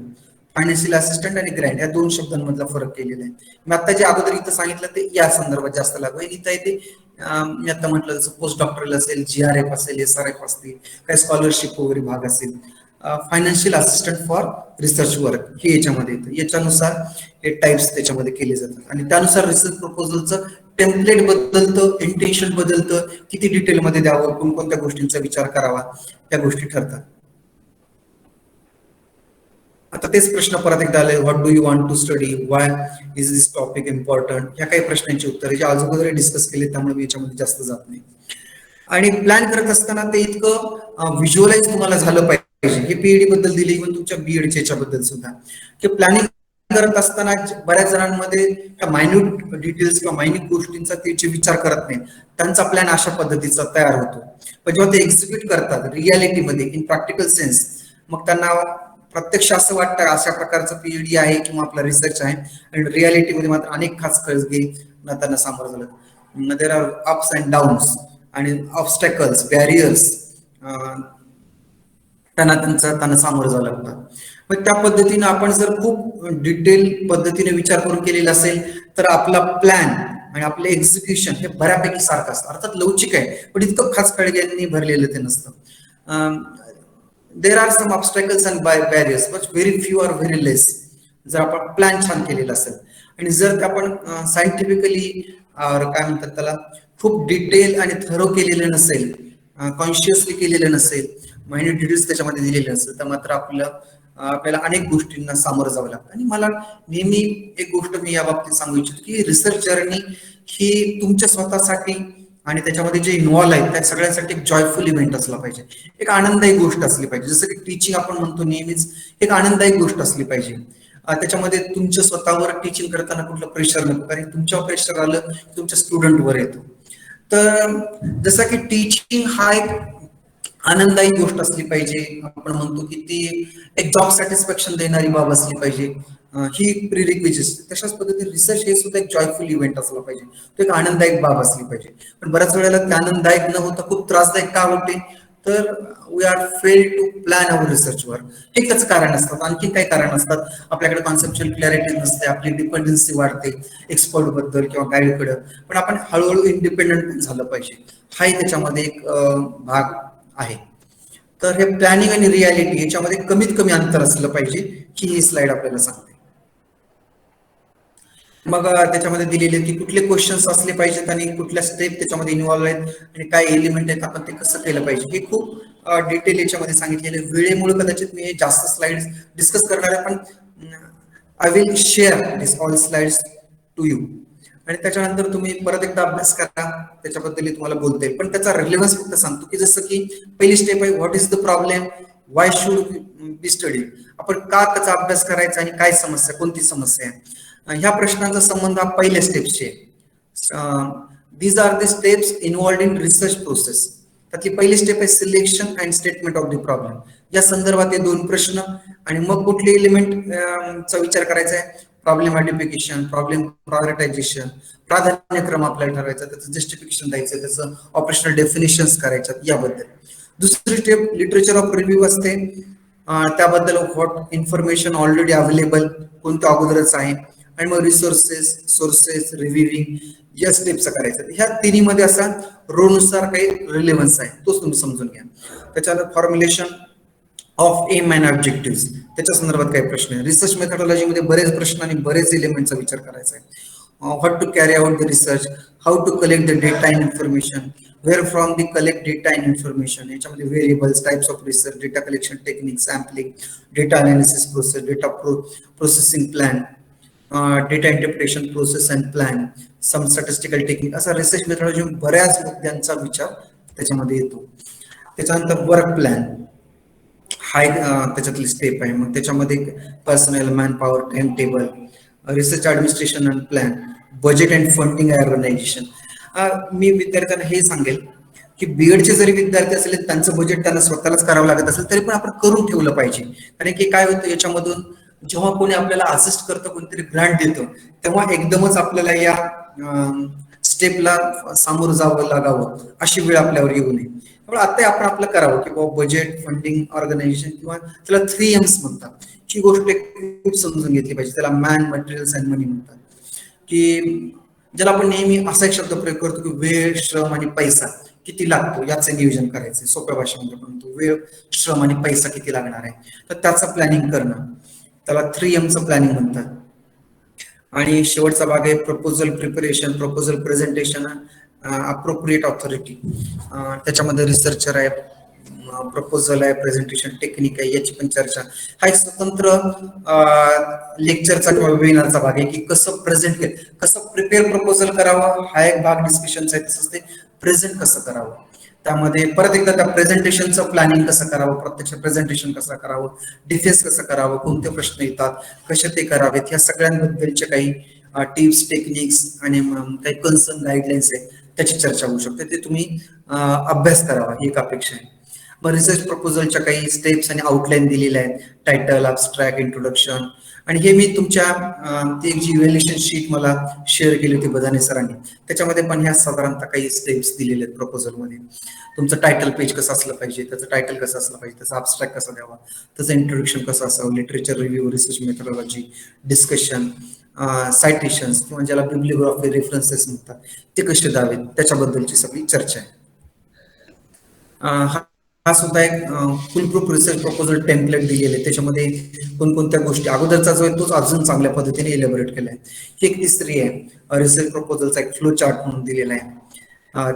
फायनान्शियल असिस्टंट आणि ग्रँट या दोन शब्दांमधला फरक केलेला आहे. मी आता जे अगोदर इथं सांगितलं ते या संदर्भात जास्त लागू आहे. इथं आहे ते मी आता म्हटलं जसं पोस्ट डॉक्टरल असेल, GRF असेल, SRF असतील, काही स्कॉलरशिप वगैरे भाग असेल, financial assistant for research work हे याच्यामध्ये येतं. याच्यानुसार हे टाइप्स त्याच्यामध्ये केले जातात आणि त्यानुसार रिसर्च प्रपोजलचं टेम्पलेट बदलतं, इंटेन्शन बदलतं, किती डिटेलमध्ये द्यावं, कोणकोणत्या गोष्टींचा विचार करावा, त्या गोष्टी ठरतात. आता तेच प्रश्न परत एकदा आले, what do you want to study, why is this topic important, ह्या काही प्रश्नांची उत्तरे जे अगोदर डिस्कस केले, त्यामुळे मी याच्यामध्ये जास्त जात नाही. आणि प्लॅन करत असताना ते इतकं व्हिज्युअलाइज तुम्हाला झालं पाहिजे. हे PhD बद्दल दिली, इव्हन तुमच्या BEdच्या याच्याबद्दल सुद्धा, की प्लॅनिंग करत असताना बऱ्याच जणांमध्ये मायन्यूट डिटेल्स किंवा मायन्यूट गोष्टींचा ते विचार करत नाही, त्यांचा प्लॅन अशा पद्धतीचा तयार होतो. पण जेव्हा ते एक्झिक्यूट करतात रियालिटीमध्ये इन प्रॅक्टिकल सेन्स, मग त्यांना प्रत्यक्ष असं वाटतं अशा प्रकारचं PhD आहे किंवा आपला रिसर्च आहे, आणि रियालिटीमध्ये मात्र अनेक खास कळगे त्यांना सामोरं झालं. There are ups and downs आणि ऑब्स्टॅकल्स, बॅरियर्स त्यांना सामोरं जावं लागतं. मग त्या पद्धतीने आपण जर खूप डिटेल पद्धतीने विचार करून केलेला असेल तर आपला प्लॅन आणि आपलं एक्झिक्युशन हे बऱ्यापैकी सारखं असतं. अर्थात लवचिक आहे, पण इतकं खास कळग्यांनी भरलेलं ते नसतं. There are some obstacles and barriers but very few are very less, जर आपण प्लॅन छान केलेला असेल. आणि जर आपण सायंटिफिकली काय म्हणतात त्याला खूप डिटेल आणि थरो केलेलं नसेल, कॉन्शियसली केलेलं नसेल, मायन्यूट डिटेल्स त्याच्यामध्ये दिलेले नसेल, तर मात्र आपल्याला अनेक गोष्टींना सामोरं जावं लागतं. आणि मला नेहमी एक गोष्ट मी या बाबतीत सांगू इच्छितो की रिसर्च जर्नी ही तुमच्या स्वतःसाठी आणि त्याच्यामध्ये जे इन्व्हॉल्व आहेत त्या सगळ्यांसाठी एक जॉयफुल इव्हेंट असला पाहिजे, एक आनंददायी गोष्ट असली पाहिजे. जसं की टीचिंग आपण म्हणतो नेहमीच एक आनंददायी गोष्ट असली पाहिजे. त्याच्यामध्ये तुमच्या स्वतःवर टीचिंग करताना कुठलं प्रेशर नको, कारण तुमच्यावर प्रेशर आलं की तुमच्या स्टुडंटवर येतो. तर जसं की टीचिंग हा एक आनंददायी गोष्ट असली पाहिजे, आपण म्हणतो की ती एक जॉब सॅटिस्फॅक्शन देणारी बाब असली पाहिजे, ही प्रिरिक्विजिट्स. तशाच पद्धतीने रिसर्च हे सुद्धा एक जॉयफुल इव्हेंट असला पाहिजे, तो एक आनंददायक बाब असली पाहिजे. पण बऱ्याच वेळेला ते आनंददायक न होता खूप त्रासदायक का होते, तर we are fail to plan our research work. हे त्याचं कारण असतात. आणखी काही कारण असतात, आपल्याकडे कॉन्सेप्च्युअल क्लॅरिटी नसते, आपली डिपेंडन्सी वाढते एक्सपर्ट बद्दल किंवा गाईडकडे. पण आपण हळूहळू इंडिपेंडंट झालं पाहिजे, हाही त्याच्यामध्ये एक भाग आहे. तर हे प्लॅनिंग आणि रियालिटी याच्यामध्ये कमीत कमी अंतर असलं पाहिजे, की ही स्लाइड आपल्याला सांगते. मग त्याच्यामध्ये दिलेले की कुठले क्वेश्चन्स असले पाहिजेत आणि कुठल्या स्टेप त्याच्यामध्ये इन्व्हॉल्व आहेत आणि काय एलिमेंट आहेत, आपण ते कसं केलं पाहिजे, हे खूप डिटेल याच्यामध्ये सांगितलेले. वेळेमुळे कदाचित मी जास्त स्लाइड्स डिस्कस करणार आहे, पण I will share this all slides to you. आणि त्याच्यानंतर तुम्ही परत एकदा अभ्यास करा, त्याच्याबद्दल तुम्हाला बोलता येईल. पण त्याचा रिलेव्हन्स फक्त सांगतो की जसं की पहिली स्टेप आहे what is the problem, why should be study. आपण का त्याचा अभ्यास करायचा आणि काय समस्या, कोणती समस्या आहे, ह्या प्रश्नांचा संबंध हा पहिल्या स्टेप्सचे. These are the steps involved in research process. त्यातली पहिली स्टेप आहे selection and statement of the problem. या संदर्भात हे दोन प्रश्न आणि मग कुठले एलिमेंटचा विचार करायचा आहे, प्रॉब्लेम आयडेंटिफिकेशन, प्रॉब्लेम प्रायोरिटायझेशन, प्राधान्यक्रम आपल्याला ठरवायचा, त्याचं जस्टिफिकेशन द्यायचं, त्याचं ऑपरेशनल डेफिनेशन्स करायच्यात याबद्दल. दुसरी स्टेप लिटरेचर ऑफ रिव्ह्यू असते, त्याबद्दल व्हॉट इन्फॉर्मेशन ऑलरेडी अवेलेबल, कोणत्या अगोदरच आहे, आणि मग रिसोर्सेस, सोर्सेस, रिव्ह्यूइंग या स्टेप्स करायचं. ह्या तिन्हीमध्ये असा रोनुसार काही रिलेव्हन्स आहे, तोच तुम्ही समजून घ्या. त्याच्यानंतर formulation of aim and objective, त्याच्या संदर्भात काही प्रश्न आहे. रिसर्च मेथॉडॉलॉजीमध्ये बरेच प्रश्न आणि बरेच एलिमेंटचा विचार करायचा आहे. What to carry out the research, how to collect the data and information, where from the collect data and information. याच्यामध्ये variables, types of research, data collection technique, sampling, data analysis process, data processing plan, data interpretation process and plan, some statistical technique. असा रिसर्च मेथॉडॉलॉजी बऱ्याच मुद्द्यांचा विचार त्याच्यामध्ये येतो. त्याच्यानंतर वर्क प्लॅन हा एक त्याच्यातली स्टेप आहे. मग त्याच्यामध्ये personal, man power, time table, research administration and plan, budget and funding organisation. मी विद्यार्थ्यांना हे सांगेल की बीएडचे जरी विद्यार्थी असेल त्यांचं बजेट त्यांना स्वतःलाच करावं लागत असेल तरी पण आपण करून ठेवलं पाहिजे. कारण की काय होतं याच्यामधून, जेव्हा कोणी आपल्याला असिस्ट करतं, कोणतरी ग्रांट देतं, तेव्हा एकदमच आपल्याला या स्टेपला सामोरं जावं लागावं अशी वेळ आपल्यावर येऊ नये. त्यामुळे आता आपण आपलं करावं की बाबा बजेट, फंडिंग, ऑर्गनायझेशन किंवा त्याला 3 M's म्हणतात, ही गोष्ट खूप समजून घेतली पाहिजे. त्याला मॅन, मटेरियल्स अँड मनी म्हणतात. की ज्याला आपण नेहमी असा एक शब्द प्रयोग करतो की वेळ, श्रम आणि पैसा किती लागतो याचं नियोजन करायचं सोप्या भाषेमध्ये म्हणतो. वेळ, श्रम आणि पैसा किती लागणार आहे, तर त्याचं प्लॅनिंग करणं, त्याला 3Mचं प्लॅनिंग म्हणतात. आणि शेवटचा भाग आहे proposal preparation, proposal presentation, appropriate authority. त्याच्यामध्ये रिसर्चर आहे, प्रपोजल आहे, प्रेझेंटेशन टेक्निक आहे, याची पण चर्चा. हा एक स्वतंत्र लेक्चरचा किंवा वेबिनारचा भाग आहे की कसं प्रेझेंट केलं, कसं प्रिपेअर प्रपोजल करावं, हा एक भाग डिस्कशनचा आहे. तसंच ते प्रेझेंट कसं करावं, त्यामध्ये परत एकदा त्या प्रेझेंटेशनचं प्लॅनिंग कसं करावं, प्रत्यक्ष प्रेझेंटेशन कसं करावं, डिफेन्स कसं करावं, कोणते प्रश्न येतात, कसे ते करावेत, ह्या सगळ्यांबद्दलचे काही टिप्स, टेक्निक्स आणि काही कन्सर्न गाईडलाईन्स आहेत त्याची चर्चा होऊ शकते. ते तुम्ही अभ्यास करावा ही एक अपेक्षा आहे. मग रिसर्च प्रपोजलच्या काही स्टेप्स आणि आउटलाईन दिलेल्या आहेत, टायटल, अबस्ट्रॅक्ट, इंट्रोडक्शन. आणि हे मी तुमच्या ती जी इव्हॅल्युएशन शीट मला शेअर केली होती बदाने सरांनी, त्याच्यामध्ये पण ह्या साधारणतः काही स्टेप्स दिलेले आहेत प्रपोजलमध्ये. तुमचं टायटल पेज कसं असलं पाहिजे, त्याचं टायटल कसं असलं पाहिजे, त्याचा अबस्ट्रॅक्ट कसा द्यावा, त्याचं इंट्रोडक्शन कसं असावं, literature review, research methodology, discussion, citations किंवा ज्याला बिब्लिओग्राफी, रेफरन्सेस म्हणतात ते कसे द्यावेत, त्याच्याबद्दलची सगळी चर्चा आहे. हा सुद्धा एक फुल प्रूफ रिसर्च प्रपोजल टेम्पलेट दिलेले आहे. त्याच्यामध्ये कोणकोणत्या गोष्टी अगोदरचा जो आहे तोच अजून चांगल्या पद्धतीने इलेबोरेट केला आहे. ही एक तिसरी आहे रिसर्च प्रपोजलचा एक फ्लो चार्ट म्हणून दिलेला आहे.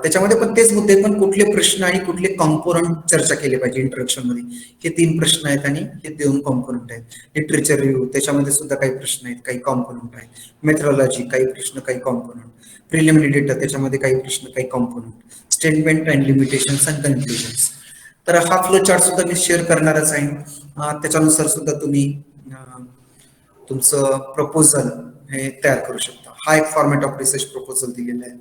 त्याच्यामध्ये पण तेच मुद्दे, पण कुठले प्रश्न आणि कुठले कॉम्पोनंट चर्चा केले पाहिजे इंट्रोडक्शन मध्ये, हे 3 प्रश्न आहेत आणि हे 2 कॉम्पोनंट आहेत. लिटरेचर रिव्ह्यू, त्याच्यामध्ये सुद्धा काही प्रश्न आहेत, काही कॉम्पोनंट आहेत. मेथडॉलॉजी, काही प्रश्न, काही कॉम्पोनंट. प्रिलिमिनरी डेटा, त्याच्यामध्ये काही प्रश्न, काही component. Statement and limitations and conclusions. तर हा फ्लो चार्ट सुद्धा मी शेअर करणारच आहे. त्याच्यानुसार सुद्धा तुम्ही तुमचं प्रपोजल हे तयार करू शकता. हा एक फॉर्मॅट ऑफ रिसर्च प्रपोजल दिलेला आहे.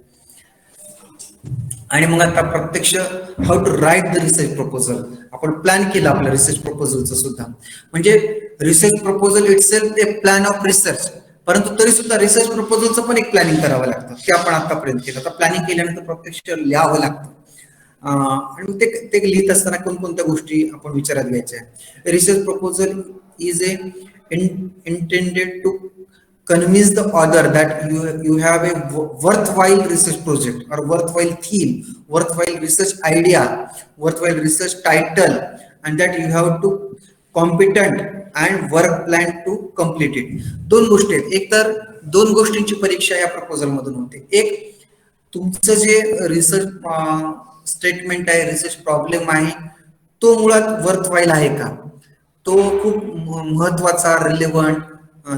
आणि मग आता प्रत्यक्ष how to write the research proposal, आपण प्लॅन केला आपल्या रिसर्च प्रपोजलचं सुद्धा. म्हणजे research proposal itself a plan of research, परंतु तरी सुद्धा रिसर्च प्रपोजलचं पण एक प्लॅनिंग करावं लागतं. ते आपण आतापर्यंत केलं. आता प्लॅनिंग केल्यानंतर प्रत्यक्ष लिहावं लागतं. आणि ते लिहित असताना कोणकोणत्या गोष्टी आपण विचारात घ्यायच्या. Research proposal is a intended to convince the author that you have a worthwhile research project or worthwhile theme, worthwhile research idea, worthwhile research title, and that you have to competent and work plan to complete it. 2 गोष्टी आहेत. एक तर 2 गोष्टींची परीक्षा या प्रपोजल मधून होते. एक, तुमचं जे रिसर्च स्टेटमेंट आहे, रिसर्च प्रॉब्लेम आहे, तो मुळात वर्थवाईल आहे का, तो खूप महत्वाचा, रिलेव्हंट,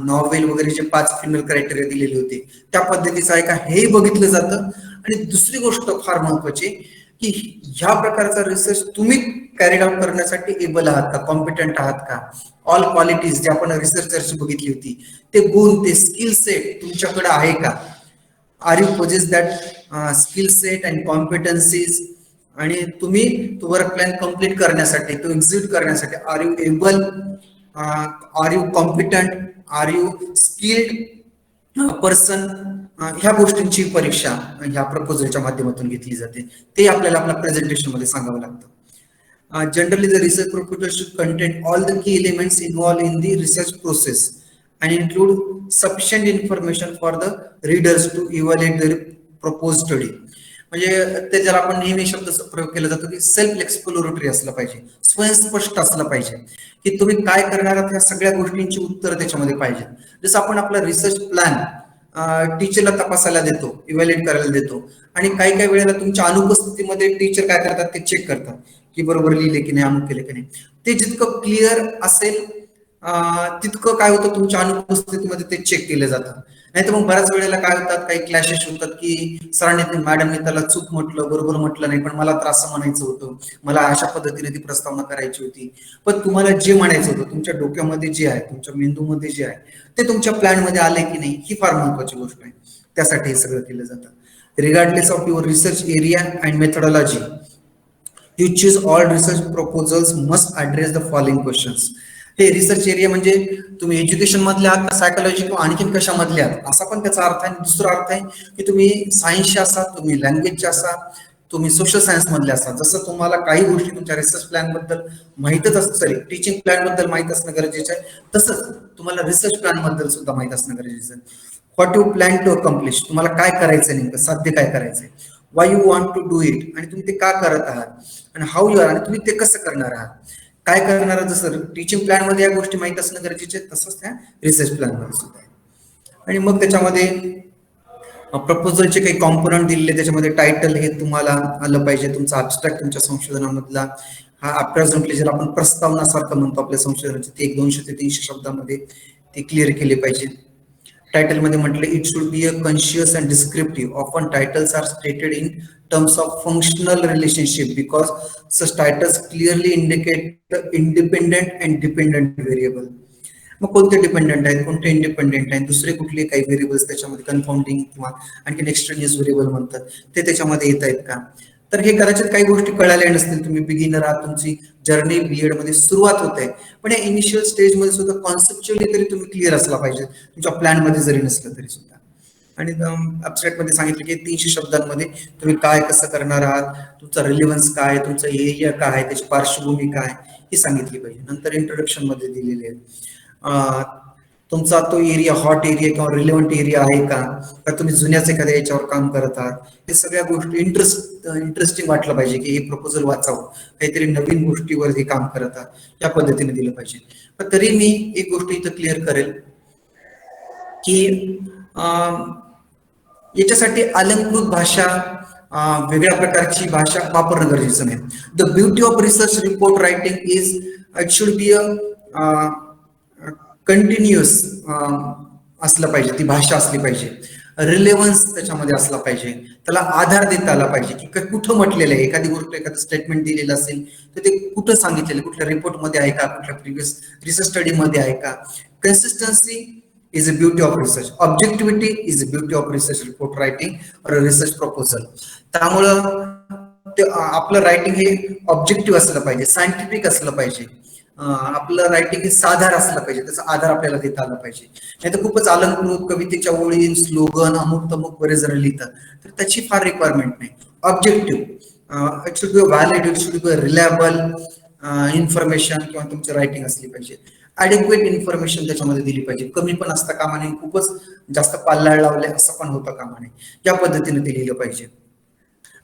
नॉवेल वगैरे जे 5 फिनल क्रायटेरिया दिलेले होते त्या पद्धतीचं आहे का, हे बघितलं जातं. आणि दुसरी गोष्ट फार महत्वाची की ह्या प्रकारचा रिसर्च तुम्ही कॅरीड आउट करण्यासाठी एबल आहात का, कॉम्पिटंट आहात का. ऑल क्वालिटीज जे आपण रिसर्चरची बघितली होती, ते गुण, ते स्किल सेट तुमच्याकडे आहे का. Are you possess that skill set and competencies, आणि तुम्ही तो वर्क प्लॅन कम्प्लीट करण्यासाठी, तो एक्झिक्यूट करण्यासाठी are you able, are you competent, are you skilled person. ह्या गोष्टींची परीक्षा ह्या प्रपोजलच्या माध्यमातून घेतली जाते. ते आपल्याला आपल्या प्रेझेंटेशन मध्ये सांगावं लागतं. Generally the research proposal should contain all the key elements involve in the research process and include sufficient information for the readers to evaluate the propose study. म्हणजे ते ज्याला आपण नेहमी शब्द प्रयोग केला जातो की सेल्फ एक्सप्लोरेटरी असलं पाहिजे, स्वयंस्पष्ट असलं पाहिजे की तुम्ही काय करणार आहात, ह्या सगळ्या गोष्टींची उत्तर त्याच्यामध्ये पाहिजे. जसं आपण आपला रिसर्च प्लॅन टीचरला तपासायला देतो, इव्हॅल्युएट करायला देतो, आणि काही काही वेळेला तुमच्या अनुपस्थितीमध्ये टीचर काय करतात ते चेक करतात की बरोबर लिहिले की नाही, अमुक केले की नाही. ते जितकं क्लिअर असेल तितकं काय होतं, तुमच्या अनुपस्थितीमध्ये ते चेक केलं जातं. नाही तर मग बऱ्याच वेळेला काय होतात, काही क्लॅशेस होतात की सरांनी, मॅडमने त्याला चूक म्हटलं, बरोबर म्हटलं नाही, पण मला तर असं म्हणायचं होतं, मला अशा पद्धतीने ती प्रस्तावना करायची होती. पण तुम्हाला जे म्हणायचं होतं, तुमच्या डोक्यामध्ये जे आहे, तुमच्या मेंदूमध्ये जे आहे, ते तुमच्या प्लॅन मध्ये आले की नाही, ही फार महत्वाची गोष्ट आहे. त्यासाठी हे सगळं केलं जातं. Regardless of your research area and methodology, you choose all research proposals must address the following questions. हे रिसर्च एरिया म्हणजे तुम्ही एज्युकेशन मधले आहात का, सायकोलॉजी किंवा आणखीन कशामधले आहात, असा पण त्याचा अर्थ आहे. दुसरा अर्थ आहे की तुम्ही सायन्सचे असा, तुम्ही लँग्वेजचे असा, तुम्ही सोशल सायन्स मधले असा. जसं तुम्हाला काही गोष्टी तुमच्या रिसर्च प्लॅन बद्दल माहितच असतं, सॉरी टीचिंग प्लॅन बद्दल माहित असणं गरजेचं आहे, तसंच तुम्हाला रिसर्च प्लॅन बद्दल सुद्धा माहित असणं गरजेचं आहे. What you plan to accomplish, तुम्हाला काय करायचं नेमकं, साध्य काय करायचंय, why you want to do it, आणि तुम्ही ते का करत आहात, आणि हाऊ यू आर, आणि तुम्ही ते कसं करणार आहात, काय करणार आहात. जसं टीचिंग प्लॅन मध्ये या गोष्टी माहित असणं गरजेचे आहे, तसंच त्या रिसर्च प्लॅन मध्ये सुद्धा आहे. आणि मग त्याच्यामध्ये प्रपोजलचे काही कॉम्पोनंट दिलेले, त्याच्यामध्ये टायटल हे तुम्हाला आलं पाहिजे, तुमचा अब्स्ट्रॅक्ट तुमच्या संशोधनामधला हा अप्रेझेंटली जर आपण प्रस्तावनासारखं म्हणतो आपल्या संशोधनाचे, ते 200 ते 300 शब्दामध्ये ते क्लिअर केले पाहिजे. टायटल मध्ये म्हटलं it should be a conscious and descriptive, often titles are stated in terms of functional relationship because such titles clearly indicate independent and dependent variable. मग कोणते डिपेंडंट आहेत, कोणते इंडिपेंडेंट आहेत, दुसरे कुठले काही व्हेरिएबल्स त्याच्यामध्ये कन्फाउंडिंग किंवा आणखी एक्सट्रेनियस व्हेरिएबल म्हणतात ते त्याच्यामध्ये येत आहेत का. तर हे कदाचित काही गोष्टी कळाल्या नसतील, तुम्ही बिगिनर आहात, तुमची जर्नी बीएड मध्ये सुरुवात होत आहे, पण या इनिशियल स्टेज मध्ये सुद्धा कॉन्सेप्च्युअली तरी तुम्ही क्लिअर असला पाहिजे, तुमच्या प्लॅन मध्ये जरी नसलं तरी सुद्धा. आणि ऍब्स्ट्रॅक्ट मध्ये सांगितलं की 300 शब्दांमध्ये तुम्ही काय कसं करणार आहात, तुमचा रिलेव्हन्स काय, तुमचा एरिया काय, त्याची पार्श्वभूमी काय ही सांगितली पाहिजे. नंतर इंट्रोडक्शन मध्ये दिलेले आहेत तुमचा तो एरिया हॉट एरिया किंवा रिलेव्हंट एरिया आहे का, तुम्ही जुन्याच एखाद्या याच्यावर काम करत आहात, हे सगळ्या गोष्टी इंटरेस्टिंग वाटलं पाहिजे की हे प्रपोजल वाचावं, काहीतरी नवीन गोष्टीवर हे काम करत आहात, या पद्धतीने दिलं पाहिजे. पण तरी मी एक गोष्ट इथं क्लिअर करेल की याच्यासाठी अलंकृत भाषा, वेगळ्या प्रकारची भाषा वापरणं गरजेचं नाही. The beauty of research report writing is it should be a continuous असलं पाहिजे, ती भाषा असली पाहिजे, रिलेव्हन्स त्याच्यामध्ये असला पाहिजे, त्याला आधार देता आला पाहिजे की कुठं म्हटलेलं आहे, एखादी गोष्ट एखादं स्टेटमेंट दिलेलं असेल तर ते कुठं सांगितलेलं, कुठल्या रिपोर्टमध्ये आहे का, कुठल्या प्रिव्हियस रिसर्च स्टडीमध्ये आहे का. Consistency is a beauty of research, objectivity is a beauty of research report writing or a research proposal. त्यामुळं आपलं रायटिंग हे ऑब्जेक्टिव्ह असलं पाहिजे, सायंटिफिक असलं पाहिजे, आपलं रायटिंग हे साधार असलं पाहिजे, त्याचा आधार आपल्याला देता आला पाहिजे. नाही तर खूपच अलंकृत कवितेच्या ओळी, स्लोगन, अमुक तमुक बरेच जण लिहितात, तर त्याची फार रिक्वायरमेंट नाही. Objective, it should B valid, it should B reliable information किंवा तुमची रायटिंग असली पाहिजे. ॲडिक्वेट इन्फॉर्मेशन त्याच्यामध्ये दिली पाहिजे, कमी पण असता कामा नये, खूपच जास्त पाल्लाळ लावले असं पण होता कामा नये, या पद्धतीने ते लिहिलं पाहिजे.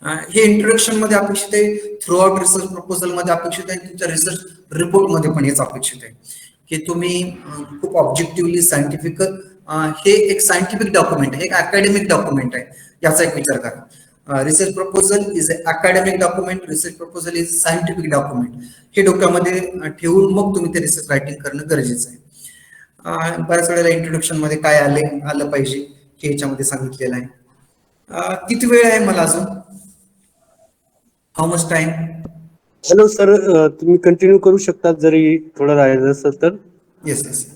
हे इंट्रोडक्शन मध्ये अपेक्षित आहे, थ्रू आउट रिसर्च प्रपोजल मध्ये अपेक्षित आहे, तुमच्या रिसर्च रिपोर्ट मध्ये पण हेच अपेक्षित आहे की तुम्ही खूप ऑब्जेक्टिव्हली सायंटिफिक, हे एक सायंटिफिक डॉक्युमेंट आहे, एक अकॅडमिक डॉक्युमेंट आहे, याचा एक विचार करा. Research proposal is a academic document, research proposal is scientific document, हे डोक्यामध्ये ठेवून मग तुम्ही ते रिसर्च रायटिंग करणं गरजेचं आहे. बऱ्याच वेळेला इंट्रोडक्शन मध्ये काय आलं पाहिजे हे याच्यामध्ये सांगितलेलं आहे. किती वेळ आहे मला अजून, how much time? Hello sir, तुम्ही कंटिन्यू करू शकता जरी थोडं राहिलं असेल तर. येस येस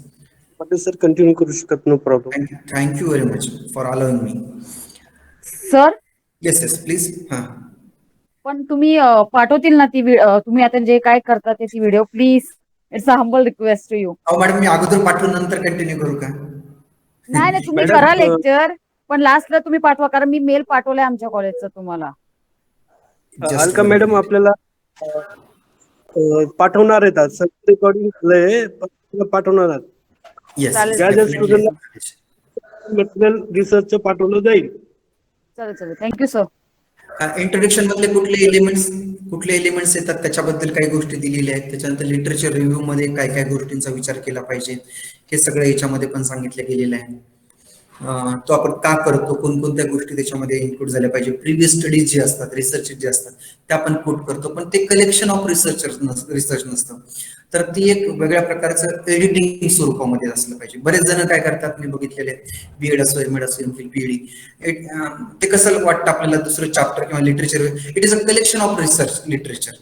सर कंटिन्यू करू शकत, no problem. Thank you very much for allowing me. Sir yes yes please. पण तुम्ही पाठवतील ना ती तुम्ही आता जे काय करता ती video, please, it's a humble request to you. Madam मी अगोदर पाठवून नंतर कंटिन्यू करू का? नाही तुम्ही मॅडम, करा लेक्चर, पण लास्टला तुम्ही पाठवा, कारण मी मेल पाठवलाय आमच्या कॉलेजचा तुम्हाला. अलका मॅडम आपल्याला पाठवणार आहेत, रेकॉर्डिंग झालंय, पाठवणार आहेत. येस मटेरियल रिसर्च पाठवलं जाईल. चालेल, थँक्यू सर. इंट्रोडक्शन मधले कुठले एलिमेंट्स येतात त्याच्याबद्दल काही गोष्टी दिलेल्या आहेत. त्याच्यानंतर लिटरेचर रिव्ह्यू मध्ये काय काय गोष्टींचा विचार केला पाहिजे हे सगळं याच्यामध्ये पण सांगितलं गेलेलं आहे. तो आपण का करतो, कोणकोणत्या गोष्टी त्याच्यामध्ये इन्क्लूड झाल्या पाहिजे, प्रिव्हियस स्टडीज जे असतात, रिसर्च जे असतात त्या आपण कोट करतो, पण ते कलेक्शन ऑफ रिसर्च नसतं, तर ती एक वेगळ्या प्रकारचं एडिटिंग स्वरूपामध्ये असलं पाहिजे. बरेच जण काय करतात मी बघितलेले, बीएड असो, एमएड असो, एमफिल, पीएचडी, ते कसं वाटतं आपल्याला दुसरं चॅप्टर किंवा literature, it is a collection of research literature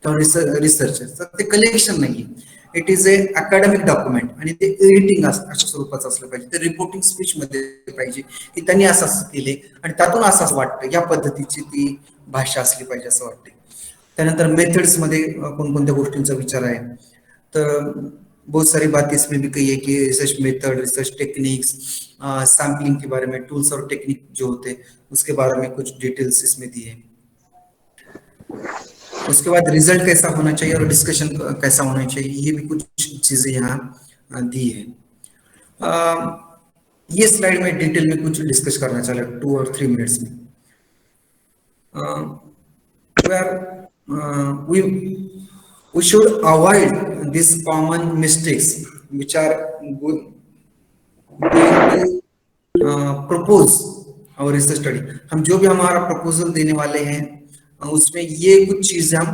किंवा रिसर्च, तर ते कलेक्शन नाही, it is a academic document आणि ते एडिटिंग अशा स्वरूपाचं असलं पाहिजे. ते रिपोर्टिंग स्पीच मध्ये पाहिजे की त्यांनी असं केले आणि त्यातून असं वाटतं, या पद्धतीची ती भाषा असली पाहिजे असं वाटते. त्यानंतर मेथड्स मध्ये कोणकोणत्या गोष्टींचा विचार आहे, तर बहुत सारी बातें इसमें भी कही है कि research method, research techniques, sampling के बारे में, टूल्स और टेक्निक जो होते हैं उसके बारे में कुछ डिटेल्स इसमें दिए. उसके बाद रिजल्ट कैसा होना चाहिए और डिस्कशन कैसा होना चाहिए, ये भी कुछ चीजें यहाँ दी है. ये स्लाइड में डिटेल में कुछ डिस्कस करना चाह रहा 2 और 3 मिनट्स में। We should avoid these common mistakes which are going to propose our research study। हम जो भी हमारा प्रपोजल देने वाले हैं उसमें ये कुछ चीजें हम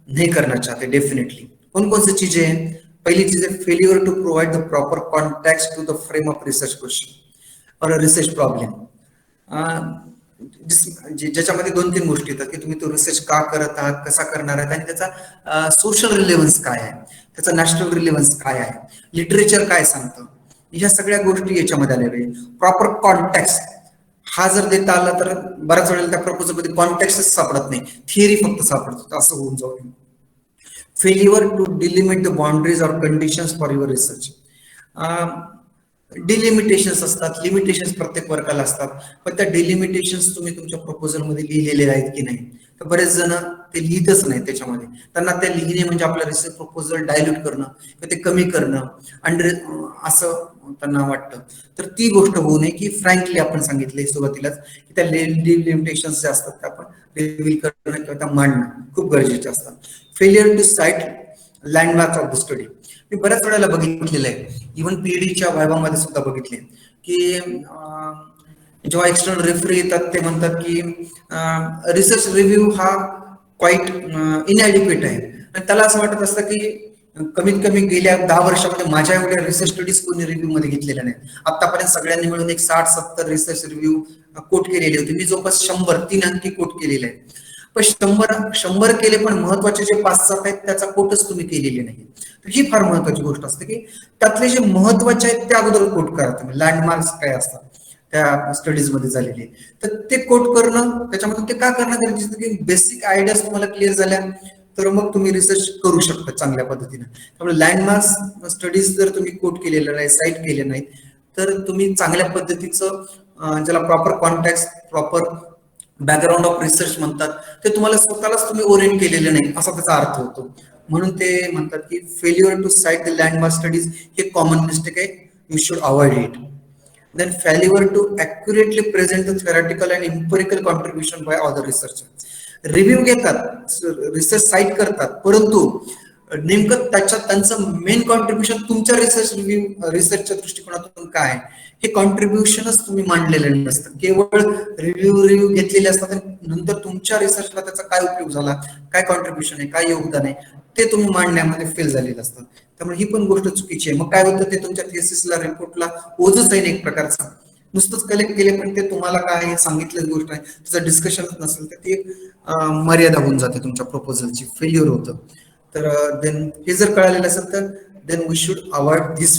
नहीं करना चाहते डेफिनेटली। कौन कौन सी चीजें हैं? पहली चीज है failure to provide the proper context to the frame of research question और रिसर्च प्रॉब्लेम। ज्याच्यामध्ये 2-3 गोष्टी येतात की तुम्ही तो रिसर्च का करत आहात, कसा करणार आहात आणि त्याचा सोशल रिलेव्हन्स काय आहे, त्याचा नॅशनल रिलेव्हन्स काय आहे, लिटरेचर काय सांगतं, ह्या सगळ्या गोष्टी याच्यामध्ये आल्या पाहिजे। प्रॉपर कॉन्टेक्स्ट हा जर देता आला तर बऱ्याच वेळेला त्या प्रपोजल मध्ये कॉन्टेक्स्टच सापडत नाही, थिअरी फक्त सापडतो, असं होऊन जाऊ नये। Failure to delimit the boundaries और conditions for your research. Delimitations असतात, लिमिटेशन्स प्रत्येक वर्गाला असतात, पण त्या डिलिमिटेशन्स तुम्ही तुमच्या प्रपोजल मध्ये लिहिलेले आहेत की नाही? तर बरेच जण ते लिहितच नाही त्याच्यामध्ये, त्यांना ते लिहिणे म्हणजे आपलं रिसर्च प्रपोजल डायल्यूट करणं किंवा ते कमी करणं असं त्यांना वाटतं। तर ती गोष्ट होऊ नये की फ्रँकली आपण सांगितले सुरुवातीलाच की त्या लिमिटेशन्स जे असतात त्या आपण रिव्हील करणं किंवा त्या मांडणं खूप गरजेचे असतात। Failure to cite landmarks of the study. मी बऱ्याच वेळेला बघितलेलं आहे, इव्हन पीएचडीच्या वायवामध्ये सुद्धा बघितले की जेव्हा एक्सटर्नल रेफरी येतात ते म्हणतात की रिसर्च रिव्ह्यू हा क्वाईट इनएडिक्वेट आहे आणि त्याला असं वाटत असतं की कमीत कमी गेल्या 10 वर्षामध्ये माझ्या एवढ्या रिसर्च स्टडीज कोणी रिव्ह्यू मध्ये घेतलेल्या नाही। आतापर्यंत सगळ्यांनी मिळून एक 60-70 रिसर्च रिव्ह्यू कोट केलेले होते, मी जवळपास 100 3 अंकी कोट केलेले आहेत। पण 100 केले पण महत्वाचे जे 5-7 आहेत त्याचा कोटच तुम्ही केलेले नाही। तर ही फार महत्वाची गोष्ट असते की त्यातले जे महत्वाचे आहेत ते अगोदर कोट करा तुम्ही। लँडमार्क्स काय असतात त्या स्टडीज मध्ये झालेले तर ते कोट करणं, त्याच्यामध्ये ते का करणं गरजेचं की बेसिक आयडियाज तुम्हाला क्लिअर झाल्या तर मग तुम्ही रिसर्च करू शकता चांगल्या पद्धतीने। त्यामुळे लँडमार्क्स स्टडीज जर तुम्ही कोट केलेलं नाही, साईट केले नाही तर तुम्ही चांगल्या पद्धतीचं ज्याला proper context, proper background of research म्हणतात ते तुम्हाला स्वतःलाच तुम्ही ओरिएंट केलेले नाही असा त्याचा अर्थ होतो। म्हणून ते म्हणतात की failure to cite the landmark studies हे कॉमन मिस्टेक आहे, you should avoid it. Then failure to accurately present the theoretical and empirical contribution by other researcher. Review घेतात, रिसर्च साईट करतात, परंतु नेमकं त्यांचं मेन कॉन्ट्रीब्युशन तुमच्या रिसर्चच्या दृष्टिकोनातून काय हे कॉन्ट्रीब्युशनच तुम्ही मांडलेलं नसतं। केवळ रिव्ह्यू घेतलेले असतात आणि नंतर तुमच्या रिसर्चला त्याचा काय उपयोग झाला, काय कॉन्ट्रीब्युशन आहे, काय योगदान आहे ते तुम्ही मांडण्यामध्ये फेल झालेलं असतं। त्यामुळे ही पण गोष्ट चुकीची आहे। मग काय होतं ते तुमच्या थिसिसला, रिपोर्टला ओझच आहे एक प्रकारचा, नुसतंच कलेक्ट केले पण ते तुम्हाला काय सांगितलं गोष्ट आहे त्याचं डिस्कशनच नसेल तर ती मर्यादा होऊन जाते तुमच्या प्रपोजलची, फेल्युअर होतं। तर देन हे जर कळालेलं असेल तर then we should avoid this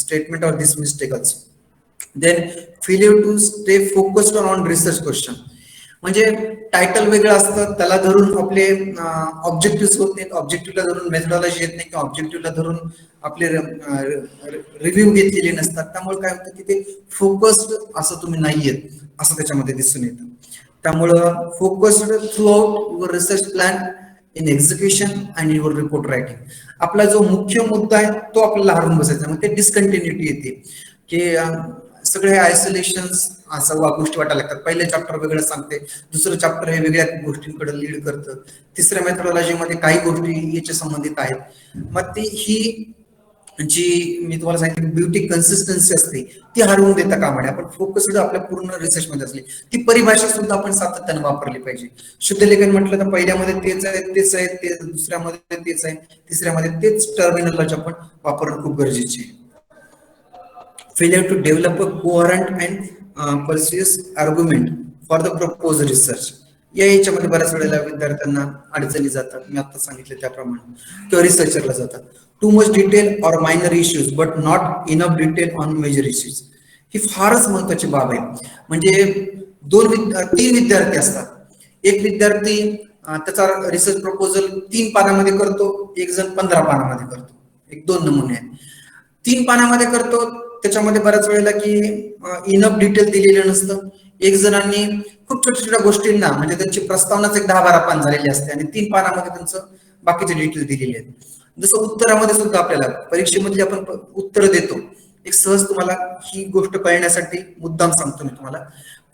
statement और this mistake also. Then failure to stay focused on research question, म्हणजे टायटल वेगळं असतं त्याला धरून आपले ऑब्जेक्टिव्ह होत नाहीत, ऑब्जेक्टिव्हला धरून मेथडॉलॉजी येत नाही किंवा ऑब्जेक्टिव्हला धरून आपले रिव्ह्यू घेतलेले नसतात। त्यामुळे काय होतं की ते फोकस्ड असं तुम्ही नाहीयेत असं त्याच्यामध्ये दिसून येतं। त्यामुळं focused through out your research plan in execution and your report writing. आपला जो मुख्य मुद्दा आहे तो आपल्याला हरवून बसायचा, मग ते डिस्कंटिन्युटी येते की सगळे आयसोलेशन्स असं गोष्टी वाटायला लागतात। पहिलं चॅप्टर वेगळं सांगते, दुसरं चॅप्टर हे वेगळ्या गोष्टींकडे लीड करतं, तिसऱ्या मेथडॉलॉजीमध्ये काही गोष्टी याच्या संबंधित आहेत। मग ती ही जी मी तुम्हाला सांगितलं ब्युटी कन्सिस्टन्सी असते ती हरवून देता कामा नये। आपण फोकस्ड आपल्या पूर्ण रिसर्च मध्ये असली ती परिभाषा सुद्धा आपण सातत्याने वापरली पाहिजे। शुद्ध लेखन म्हटलं तर पहिल्यामध्ये तेच आहे, ते दुसऱ्यामध्ये तेच आहे, तिसऱ्यामध्ये तेच टर्मिनॉलॉजी आपण वापरणं खूप गरजेचे आहे। Failure to develop a coherent and persuasive argument for the propose research, याच्यामध्ये बऱ्याच वेळेला विद्यार्थ्यांना अडचणी जातात, मी आता सांगितलं त्याप्रमाणे, किंवा रिसर्चरला जातात। Too much detail or minor issues but not enough detail on major issues, ही फारच महत्वाची बाब आहे। म्हणजे 3 विद्यार्थी असतात, एक विद्यार्थी त्याचा रिसर्च प्रपोजल 3 पानामध्ये करतो, एक जण 15 पानामध्ये करतो, एक 2 नमुने आहेत। 3 पानामध्ये करतो त्याच्यामध्ये बऱ्याच वेळेला की इनफ डिटेल दिलेलं नसतं, एक जणांनी खूप छोट्या छोट्या गोष्टींना म्हणजे त्यांची प्रस्तावनाच एक 10-12 पान झालेली असते आणि 3 पानामध्ये त्यांचं बाकीचे डिटेल दिलेले आहेत। जसं उत्तरामध्ये सुद्धा आपल्याला परीक्षेमध्ये आपण उत्तर देतो एक सहज तुम्हाला ही गोष्ट कळण्यासाठी मुद्दाम सांगतो मी तुम्हाला.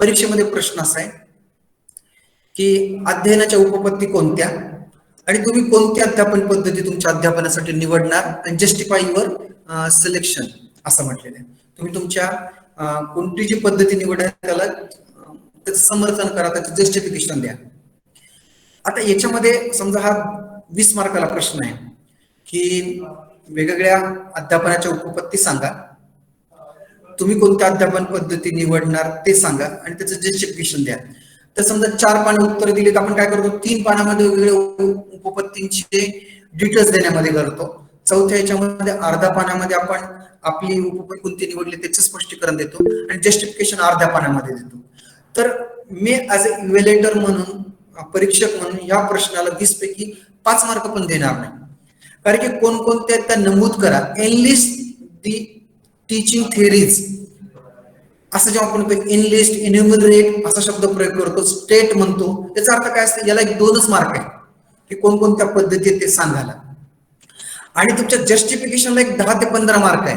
परीक्षेमध्ये प्रश्न असा आहे की अध्ययनाच्या उपपत्ती कोणत्या आणि तुम्ही कोणती अध्यापन पद्धती तुमच्या अध्यापनासाठी निवडणार आणि जस्टिफाय युअर सिलेक्शन असं म्हटलेलं आहे. तुम्ही तुमच्या कोणती जी पद्धती निवडणार त्याला त्याचं समर्थन करा, त्याचं जस्टिफिकेशन द्या. आता याच्यामध्ये समजा हा 20 मार्काला प्रश्न आहे की वेगवेगळ्या अध्यापनाच्या उपपत्ती सांगा, तुम्ही कोणत्या अध्यापन पद्धती निवडणार ते सांगा आणि त्याचं जस्टिफिकेशन द्या. तर समजा 4 पानं उत्तर दिली तर आपण काय करतो, 3 पानामध्ये वेगवेगळ्या उपपत्तींचे डिटेल्स देण्यामध्ये करतो. चौथ्या याच्यामध्ये अर्ध्या पानामध्ये आपण आपली उपपत्ती कोणती निवडली त्याचं स्पष्टीकरण देतो आणि जस्टिफिकेशन अर्ध्या पानामध्ये देतो. तर मी ऍज अ इव्हॅल्युएटर म्हणून, परीक्षक म्हणून या प्रश्नाला 20 पैकी 5 मार्क पण देणार नाही. कारण की कोणकोणत्या त्या नमूद करा. एनलिस्ट दी टीचिंग थिअरीज असं जेव्हा आपण एनलिस्ट, एन्युमरेट असा शब्द प्रयोग करतो, स्टेट म्हणतो, त्याचा अर्थ काय असतं, याला 2च मार्क आहे की कोणकोणत्या पद्धतीत ते सांगायला. आणि तुमच्या जस्टिफिकेशनला 10 ते 15 मार्क आहे,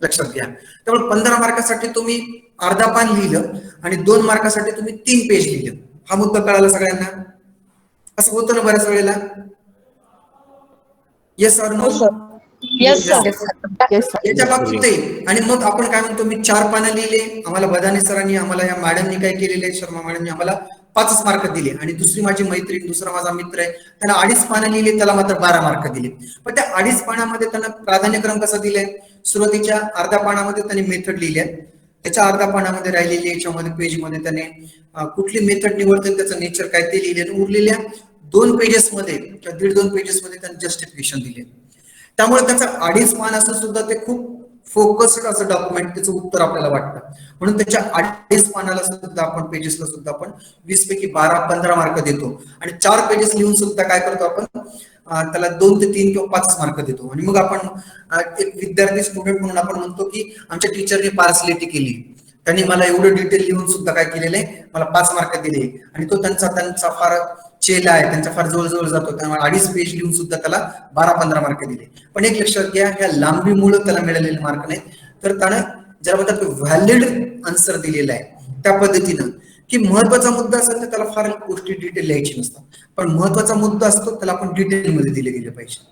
लक्षात घ्या. त्यामुळे 15 मार्कासाठी तुम्ही अर्धा पान लिहिलं आणि 2 मार्कासाठी तुम्ही 3 पेज लिहिलं. हा मुद्दा कळाला सगळ्यांना? असं होतं ना बऱ्याच वेळेला? Yes or no? Yes, sir. याच्या बाबतीत ते. आणि मग आपण काय म्हणतो, मी 4 पानं लिहिले, आम्हाला बदाने सरांनी, आम्हाला या मॅडमनी काय केलेले, शर्मा मॅडमनी आम्हाला 5च मार्क दिले. आणि दुसरी माझी मैत्रीण, दुसरा माझा मित्र आहे, त्याला 2.5 पानं लिहिले, त्याला मात्र 12 मार्क दिले. पण त्या 2.5 पानामध्ये त्यांना प्राधान्यक्रम कसा दिलाय, सुरुवातीच्या अर्ध्या पानामध्ये त्यांनी मेथड लिहिल्या, त्याच्या अर्ध्या पानामध्ये राहिलेली याच्यामध्ये पेजमध्ये त्याने कुठली मेथड निवडते त्याचं नेचर काय ते लिहिले, आणि उरलेल्या 2 पेजेसमध्ये किंवा 1.5-2 पेजेसमध्ये त्यांनी जस्टिफिकेशन दिले. त्यामुळे त्याचा 2.5 पान असं सुद्धा ते खूप फोकस्ड असं डॉक्युमेंट, त्याचं उत्तर आपल्याला वाटतं. म्हणून त्याच्या 2.5 पानाला सुद्धा आपण, पेजेसला सुद्धा आपण 20 पैकी 12-15 मार्क देतो. आणि 4 पेजेस लिहून सुद्धा काय करतो आपण, त्याला 2 ते 3 किंवा 5 मार्क देतो. आणि मग आपण एक विद्यार्थी, स्टुडंट म्हणून आपण म्हणतो की आमच्या टीचरने पार्सलिटी केली, त्यांनी मला एवढं डिटेल लिहून सुद्धा काय केलेलं आहे, मला 5 मार्क दिले. आणि तो त्यांचा फार चेला आहे, त्यांच्या फार जवळ जातो, त्यामुळे 2.5 पेज लिहून सुद्धा त्याला 12-15 मार्क दिले. पण एक लक्षात घ्या, ह्या लांबीमुळे त्याला मिळालेले मार्क नाहीत, तर त्यानं ज्याला म्हणतात व्हॅलिड आन्सर दिलेला आहे त्या पद्धतीनं. की महत्वाचा मुद्दा असेल तर त्याला फार गोष्टी डिटेल लिहायची नसतात, पण महत्वाचा मुद्दा असतो त्याला आपण डिटेलमध्ये दिले गेले पाहिजे.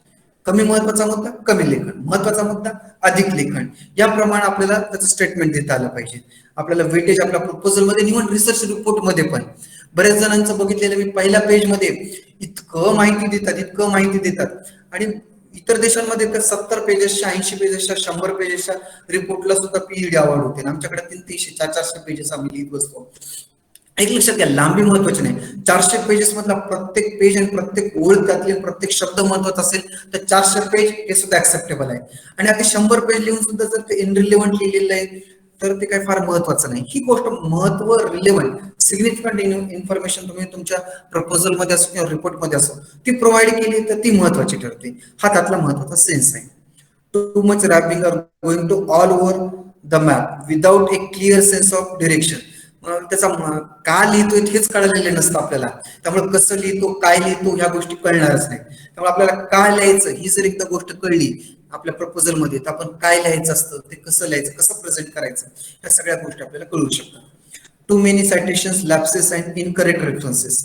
कमी महत्वाचा मुद्दा कमी लेखन, महत्वाचा मुद्दा अधिक लेखन, याप्रमाणे आपल्याला त्याचं स्टेटमेंट देता आलं पाहिजे. आपल्याला वेटेज आपल्या प्रपोजल मध्ये, इव्हन रिसर्च रिपोर्ट मध्ये पण बऱ्याच जणांचं बघितलेलं मी, पहिल्या पेज मध्ये इतकं माहिती देतात आणि इतर देशांमध्ये तर 70 पेजेसच्या, 80 पेजेसच्या, 100 पेजेसच्या रिपोर्टला सुद्धा PhD अवॉर्ड होते. आमच्याकडे 300-400 पेजेस आम्ही लिहित बसतो. एक लक्षात घ्या, लांबी महत्वाची नाही. 400 पेजेस मधला प्रत्येक पेज आणि प्रत्येक ओळ, त्यातले प्रत्येक शब्द महत्वाचा असेल तर 400 पेज हे सुद्धा ऍक्सेप्टेबल आहे. आणि आता 100 पेज लिहून सुद्धा जर ते इनरिलेव्हंट लिहिलेलं आहे तर ते काही फार महत्वाचं नाही. ही गोष्ट महत्व, रिलेव्हंट, सिग्निफिकंट इन्फॉर्मेशन तुम्ही तुमच्या प्रपोजल मध्ये असो किंवा रिपोर्ट मध्ये असो ती प्रोव्हाइड केली तर ती महत्वाची ठरते. हा त्यातला महत्वाचा सेन्स आहे. Too much wrapping are going to all over the map without a clear sense of direction. त्याचा का लिहितोय हेच कळलेलं नसतं आपल्याला, त्यामुळे कसं लिहितो, काय लिहितो ह्या गोष्टी कळणारच नाही. त्यामुळे आपल्याला काय लिहायचं ही जर एकदा गोष्ट कळली आपल्या प्रपोजल मध्ये, तर आपण काय लिहायचं असतं, ते कसं लिहायचं, कसं प्रेझेंट करायचं, ह्या सगळ्या गोष्टी आपल्याला कळू शकतात. Too many citations, lapses and incorrect references.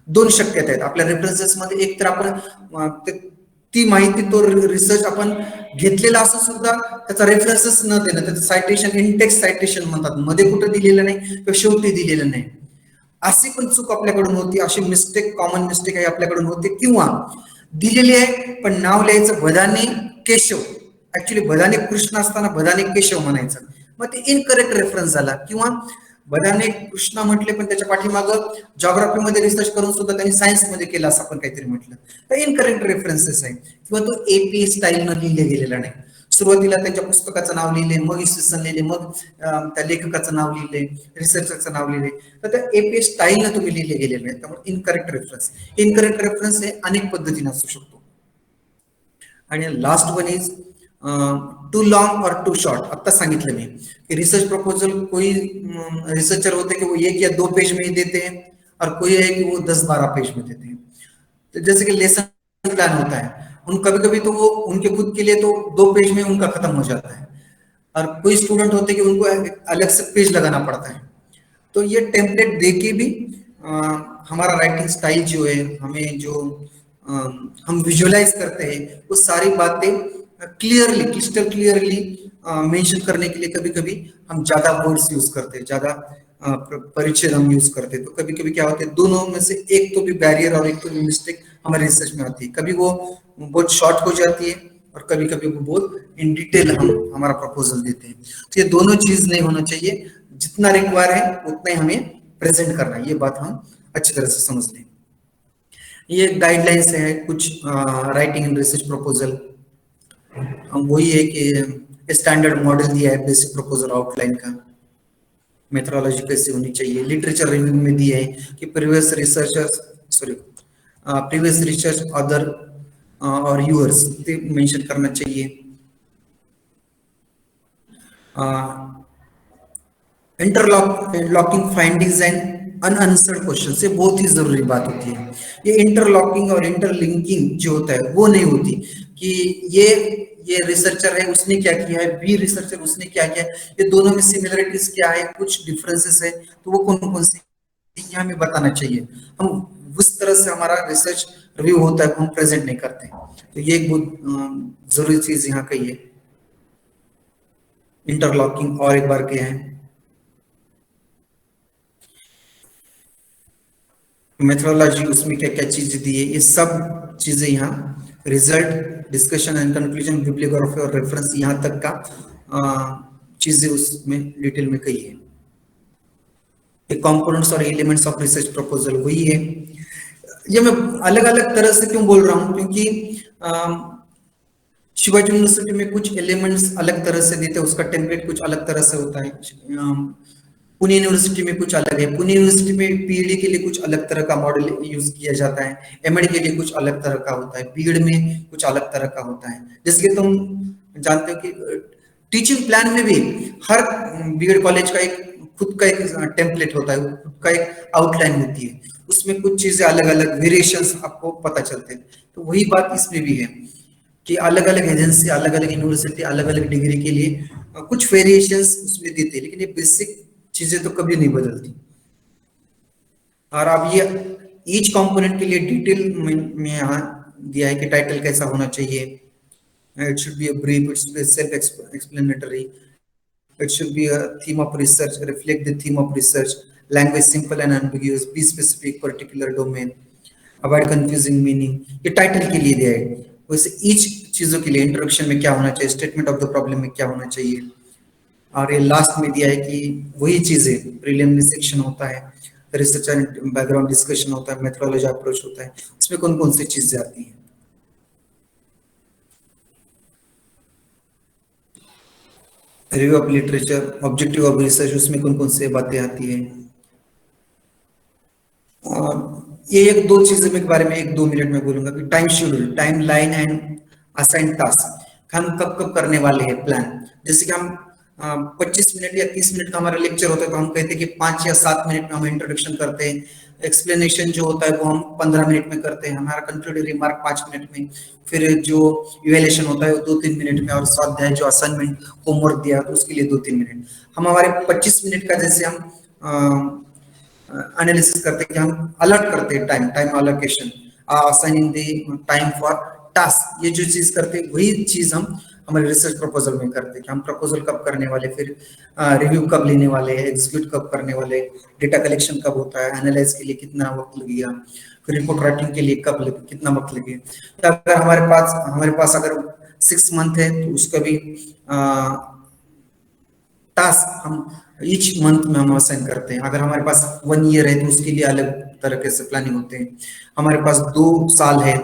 2 शक्यता आहेत आपल्या रेफरन्सेस मध्ये. एक तर आपण ती माहिती, तो रिसर्च आपण घेतलेला असं सुद्धा त्याचा रेफरन्सेस न देणं, त्याचं सायटेशन, इनटेक्स्ट सायटेशन म्हणतात, मध्ये कुठं दिलेलं नाही किंवा शेवटी दिलेलं नाही, अशी पण चूक आपल्याकडून होती. अशी मिस्टेक, कॉमन मिस्टेक आहे आपल्याकडून होते. किंवा दिलेली आहे पण नाव लिहायचं बदाने केशव, ऍक्च्युली बदाने कृष्ण असताना बदाने केशव म्हणायचं, मग ते इनकरेक्ट रेफरन्स झाला. किंवा बदाने कृष्णा म्हटले पण त्याच्या पाठीमागं जॉग्राफीमध्ये रिसर्च करून सुद्धा त्यांनी सायन्स मध्ये केलं असं आपण काहीतरी म्हटलं, तर इनकरेक्ट रेफरन्सेस आहे. किंवा तो AP स्टाईलनं लिहिले गेलेला नाही. सुरुवातीला त्यांच्या पुस्तकाचं नाव लिहिले, मग इसवी लिहिले, मग त्या लेखकाचं नाव लिहिले, रिसर्चरचं नाव लिहिले, तर त्या AP स्टाईलनं तुम्ही लिहिले गेलेले नाही. त्यामुळे इनकरेक्ट रेफरन्स हे अनेक पद्धतीने असू शकतो. आणि last one is too long और टू शॉर्ट. आता सांगितलं मी कि रिसर्च प्रपोजल, कोई रिसर्चर होते कि वो 1 या 2 पेज में ही देते हैं और कोई है कि वो 10-12 पेज में देते हैं. तो जैसे कि लेसन प्लान होता है, कभी कभी तो वो उनके खुद के लिए तो 2 पेज में उनका खत्म हो जाता है. और कोई स्टूडेंट होते हैं कि उनको अलग से पेज लगाना पड़ता है। तो ये टेम्पलेट देके भी हमारा राइटिंग स्टाइल जो है, हमें जो हम विजुअलाइज करते हैं, वो सारी बातें क्लियरली, क्रिस्टल क्लियरली मेंशन करने के लिए कभी कभी हम ज्यादा वर्ड्स यूज करते हैं, ज्यादा परिचय हम यूज करते हैं। तो कभी कभी क्या होता है, दोनों में से एक तो भी बैरियर और एक तो भी मिस्टेक हमारे रिसर्च में आती है। कभी वो बहुत शॉर्ट हो जाती है और कभी कभी वो बहुत इन डिटेल हम हमारा प्रपोजल देते हैं। तो ये दोनों चीज नहीं होना चाहिए, जितना रिक्वायर है उतना ही हमें प्रेजेंट करना है, ये बात हम अच्छी तरह से समझ लें। ये गाइडलाइंस है कुछ राइटिंग इन रिसर्च प्रपोजल। वही है कि स्टैंडर्ड मॉडल दिया है बेसिक प्रपोजल आउटलाइन का, मेथोडोलॉजी कैसे होनी चाहिए। लिटरेचर रिव्यू में दिया है कि प्रीवियस रिसर्च अदर और यूअर्स मेंशन करना चाहिए। Interlocking findings and unanswered question से बहुत ही जरूरी बात होती है। ये इंटरलॉकिंग और इंटरलिंकिंग जो होता है वो नहीं होती कि ये रिसर्चर है उसने क्या किया है, बी रिसर्चर उसने क्या किया है, ये दोनों में सिमिलरिटीज क्या है, कुछ डिफरेंसेस है, तो वो कौन कौन से ये हमें बताना चाहिए। हम उस तरह से हमारा रिसर्च रिव्यू होता है, हम प्रेजेंट नहीं करते। तो ये एक बहुत जरूरी चीज यहाँ कही है। इंटरलॉकिंग और एक बार क्या है, मेथोडोलॉजी उसमें क्या क्या चीज दी है, ये सब चीजें यहाँ result, discussion end conclusion, bibliography और रेफरेंस, यहाँ तक का चीजें उसमें डिटेल में कही है। कंपोनेंट्स और एलिमेंट्स ऑफ रिसर्च प्रपोजल वही है। ये मैं अलग अलग तरह से क्यों बोल रहा हूँ, क्योंकि शिवाजी यूनिवर्सिटी में कुछ एलिमेंट्स अलग तरह से देते हैं, उसका टेम्पलेट कुछ अलग तरह से होता है। पुणे यूनिवर्सिटी में कुछ अलग है। पुणे यूनिवर्सिटी में पीएचडी के लिए कुछ अलग तरह का मॉडल यूज किया जाता है, एमएडी के लिए कुछ अलग तरह का होता है, बीएड में कुछ अलग तरह का होता है। जैसे कि तुम जानते हो कि टीचिंग प्लान में भी हर बीएड कॉलेज का एक खुद का एक टेम्पलेट होता है, खुद का एक आउटलाइन होती है, उसमें कुछ चीजें अलग अलग वेरिएशंस आपको पता चलते हैं। तो वही बात इसमें भी है कि अलग अलग एजेंसी, अलग अलग यूनिवर्सिटी, अलग अलग डिग्री के लिए कुछ वेरिएशंस उसमें देते हैं, लेकिन ये बेसिक चीजें तो कभी नहीं बदलती। और अब ये ईच कंपोनेंट के लिए डिटेल में यहाँ दिया है कि टाइटल कैसा होना चाहिए। It should be a brief, it should be self explanatory, it should be a theme of research, reflect the theme of research, language simple end ambiguous, be specific, particular domain, avoid confusing meaning. ये टाइटल के लिए दिया है। वैसे ईच चीजों के लिए इंट्रोडक्शन में क्या होना चाहिए, स्टेटमेंट ऑफ द प्रॉब्लम में क्या होना चाहिए, और ये लास्ट में दिया है कि वही चीजें प्रीलिमिनरी सेक्शन होता है, रिसर्च एंड बैकग्राउंड डिस्कशन होता है, मेथोडोलॉजी अप्रोच होता है, उसमें कौन कौन सी चीजें आती हैं। Review of literature, objective of research, उसमें कौन कौन से बातें आती है। ये एक दो चीजों के बारे में 1-2 मिनट में बोलूंगा कि time schedule, time line and assign task, हम कब कब करने वाले हैं प्लान। जैसे कि हम 25 मिनट या 30 मिनट का हमारा लेक्चर होता है, तो हम कहते हैं कि 5 या 7 मिनट में हम इंट्रोडक्शन करते हैं। एक्सप्लेनेशन जो होता है वो हम 15 मिनट में करते हैं, हमारा कंक्लूडिंग रिमार्क 5 मिनट में, फिर जो इवैल्यूएशन होता है वो 2-3 मिनट में, और स्वाध्याय जो असाइनमेंट होमवर्क दिया तो उसके लिए 2-3 मिनट। हम हमारे 25 मिनट का जैसे हम एनालिसिस करते हैं कि हम अलर्ट करते हैं time allocation, assigning the time for task, ये जो चीज करते हैं वही चीज हम हमारे रिसर्च प्रपोजल में करते हैं कि हम प्रपोजल कब करने वाले, फिर रिव्यू कब लेने वाले हैं, एग्जीक्यूट कब करने वाले, डेटा कलेक्शन कब होता है, एनालाइज के लिए कितना वक्त लगेगा, फिर रिपोर्ट राइटिंग के लिए कितना वक्त लगेगा। तो अगर हमारे पास अगर 6 मंथ है तो उसका भी टास्क हम ईच मंथ में हम असाइन करते हैं। अगर हमारे पास 1 ईयर है तो उसके लिए अलग तरह से प्लानिंग होते हैं, हमारे पास 2 साल है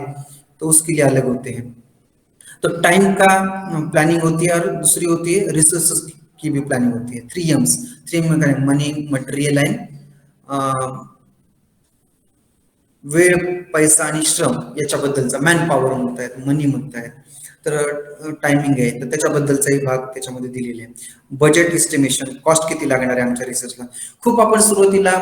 तो उसके लिए अलग होते हैं। तो टाइम का प्लानिंग होती है, और दूसरी होती है रिसोर्सेस की भी प्लानिंग होती है। 3 M's, 3 में करें मनी, मटेरियल एंड वेळ, पैसा आणि श्रम याच्याबद्दलचा, मॅन पॉवर म्हणताय, मनी म्हणताय, तर टायमिंग आहे, तर त्याच्याबद्दलचाही भाग त्याच्यामध्ये दिलेले आहे. बजेट एस्टिमेशन, कॉस्ट किती लागणार आहे आमच्या रिसर्चला. खूप आपण सुरुवातीला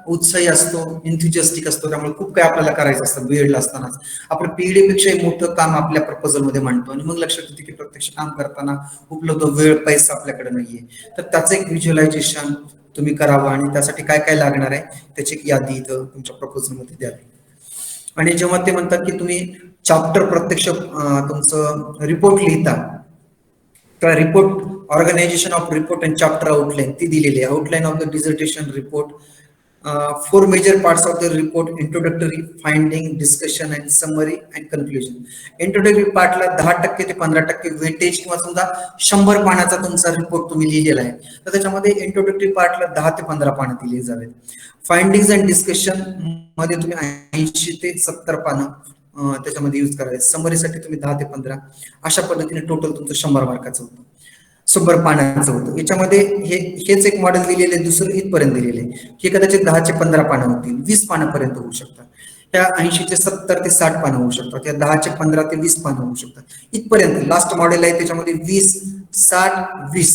उत्साही असतो, एन्थुजियास्टिक असतो, त्यामुळे खूप काही आपल्याला करायचं असतं. बीएडला असतानाच आपण पीएचडी पेक्षाही मोठं काम आपल्या प्रपोजल मध्ये मांडतो आणि मग लक्षात येते की प्रत्यक्ष काम करताना उपलब्ध वेळ पैसा आपल्याकडे नाहीये. तर त्याचं एक व्हिज्युअलायझेशन तुम्ही करावं आणि त्यासाठी काय काय लागणार आहे त्याची एक यादी इथं तुमच्या प्रपोजल मध्ये द्यावी. आणि जेव्हा ते म्हणतात की तुम्ही चॅप्टर प्रत्यक्ष तुमचं रिपोर्ट लिहिता, तर report organisation of report and chapter outline ती दिलेली आहे. Outline of the dissertation report, 4 major parts of the report, introductory, finding, discussion and summary and conclusion. Introductory पार्टला 10% ते 15% वेटेज किंवा समजा 100 पानाचा तुमचा रिपोर्ट तुम्ही लिहिलेला आहे तर त्याच्यामध्ये इंट्रोडक्टरी पार्टला 10 ते 15 पानं दिली जावेत. फाइंडिंग्स अँड डिस्कशन मध्ये तुम्ही 80 ते 70 पानं त्याच्यामध्ये यूज करायचे. समरीसाठी तुम्ही 10 ते 15 अशा पद्धतीने टोटल तुमचं 100 मार्काचं होतं, 100 पानाचं होतं. याच्यामध्ये हेच एक मॉडेल दिलेलं आहे. दुसरं इथपर्यंत दिलेलं आहे की कदाचित 10 ते 15 पानं होतील, 20 पानापर्यंत होऊ शकतात. त्या 80 ते 70 ते 60 पानं होऊ शकतात, त्या 10 ते 15 ते 20 पानं होऊ शकतात. इथपर्यंत लास्ट मॉडेल आहे त्याच्यामध्ये 20, 60, 20,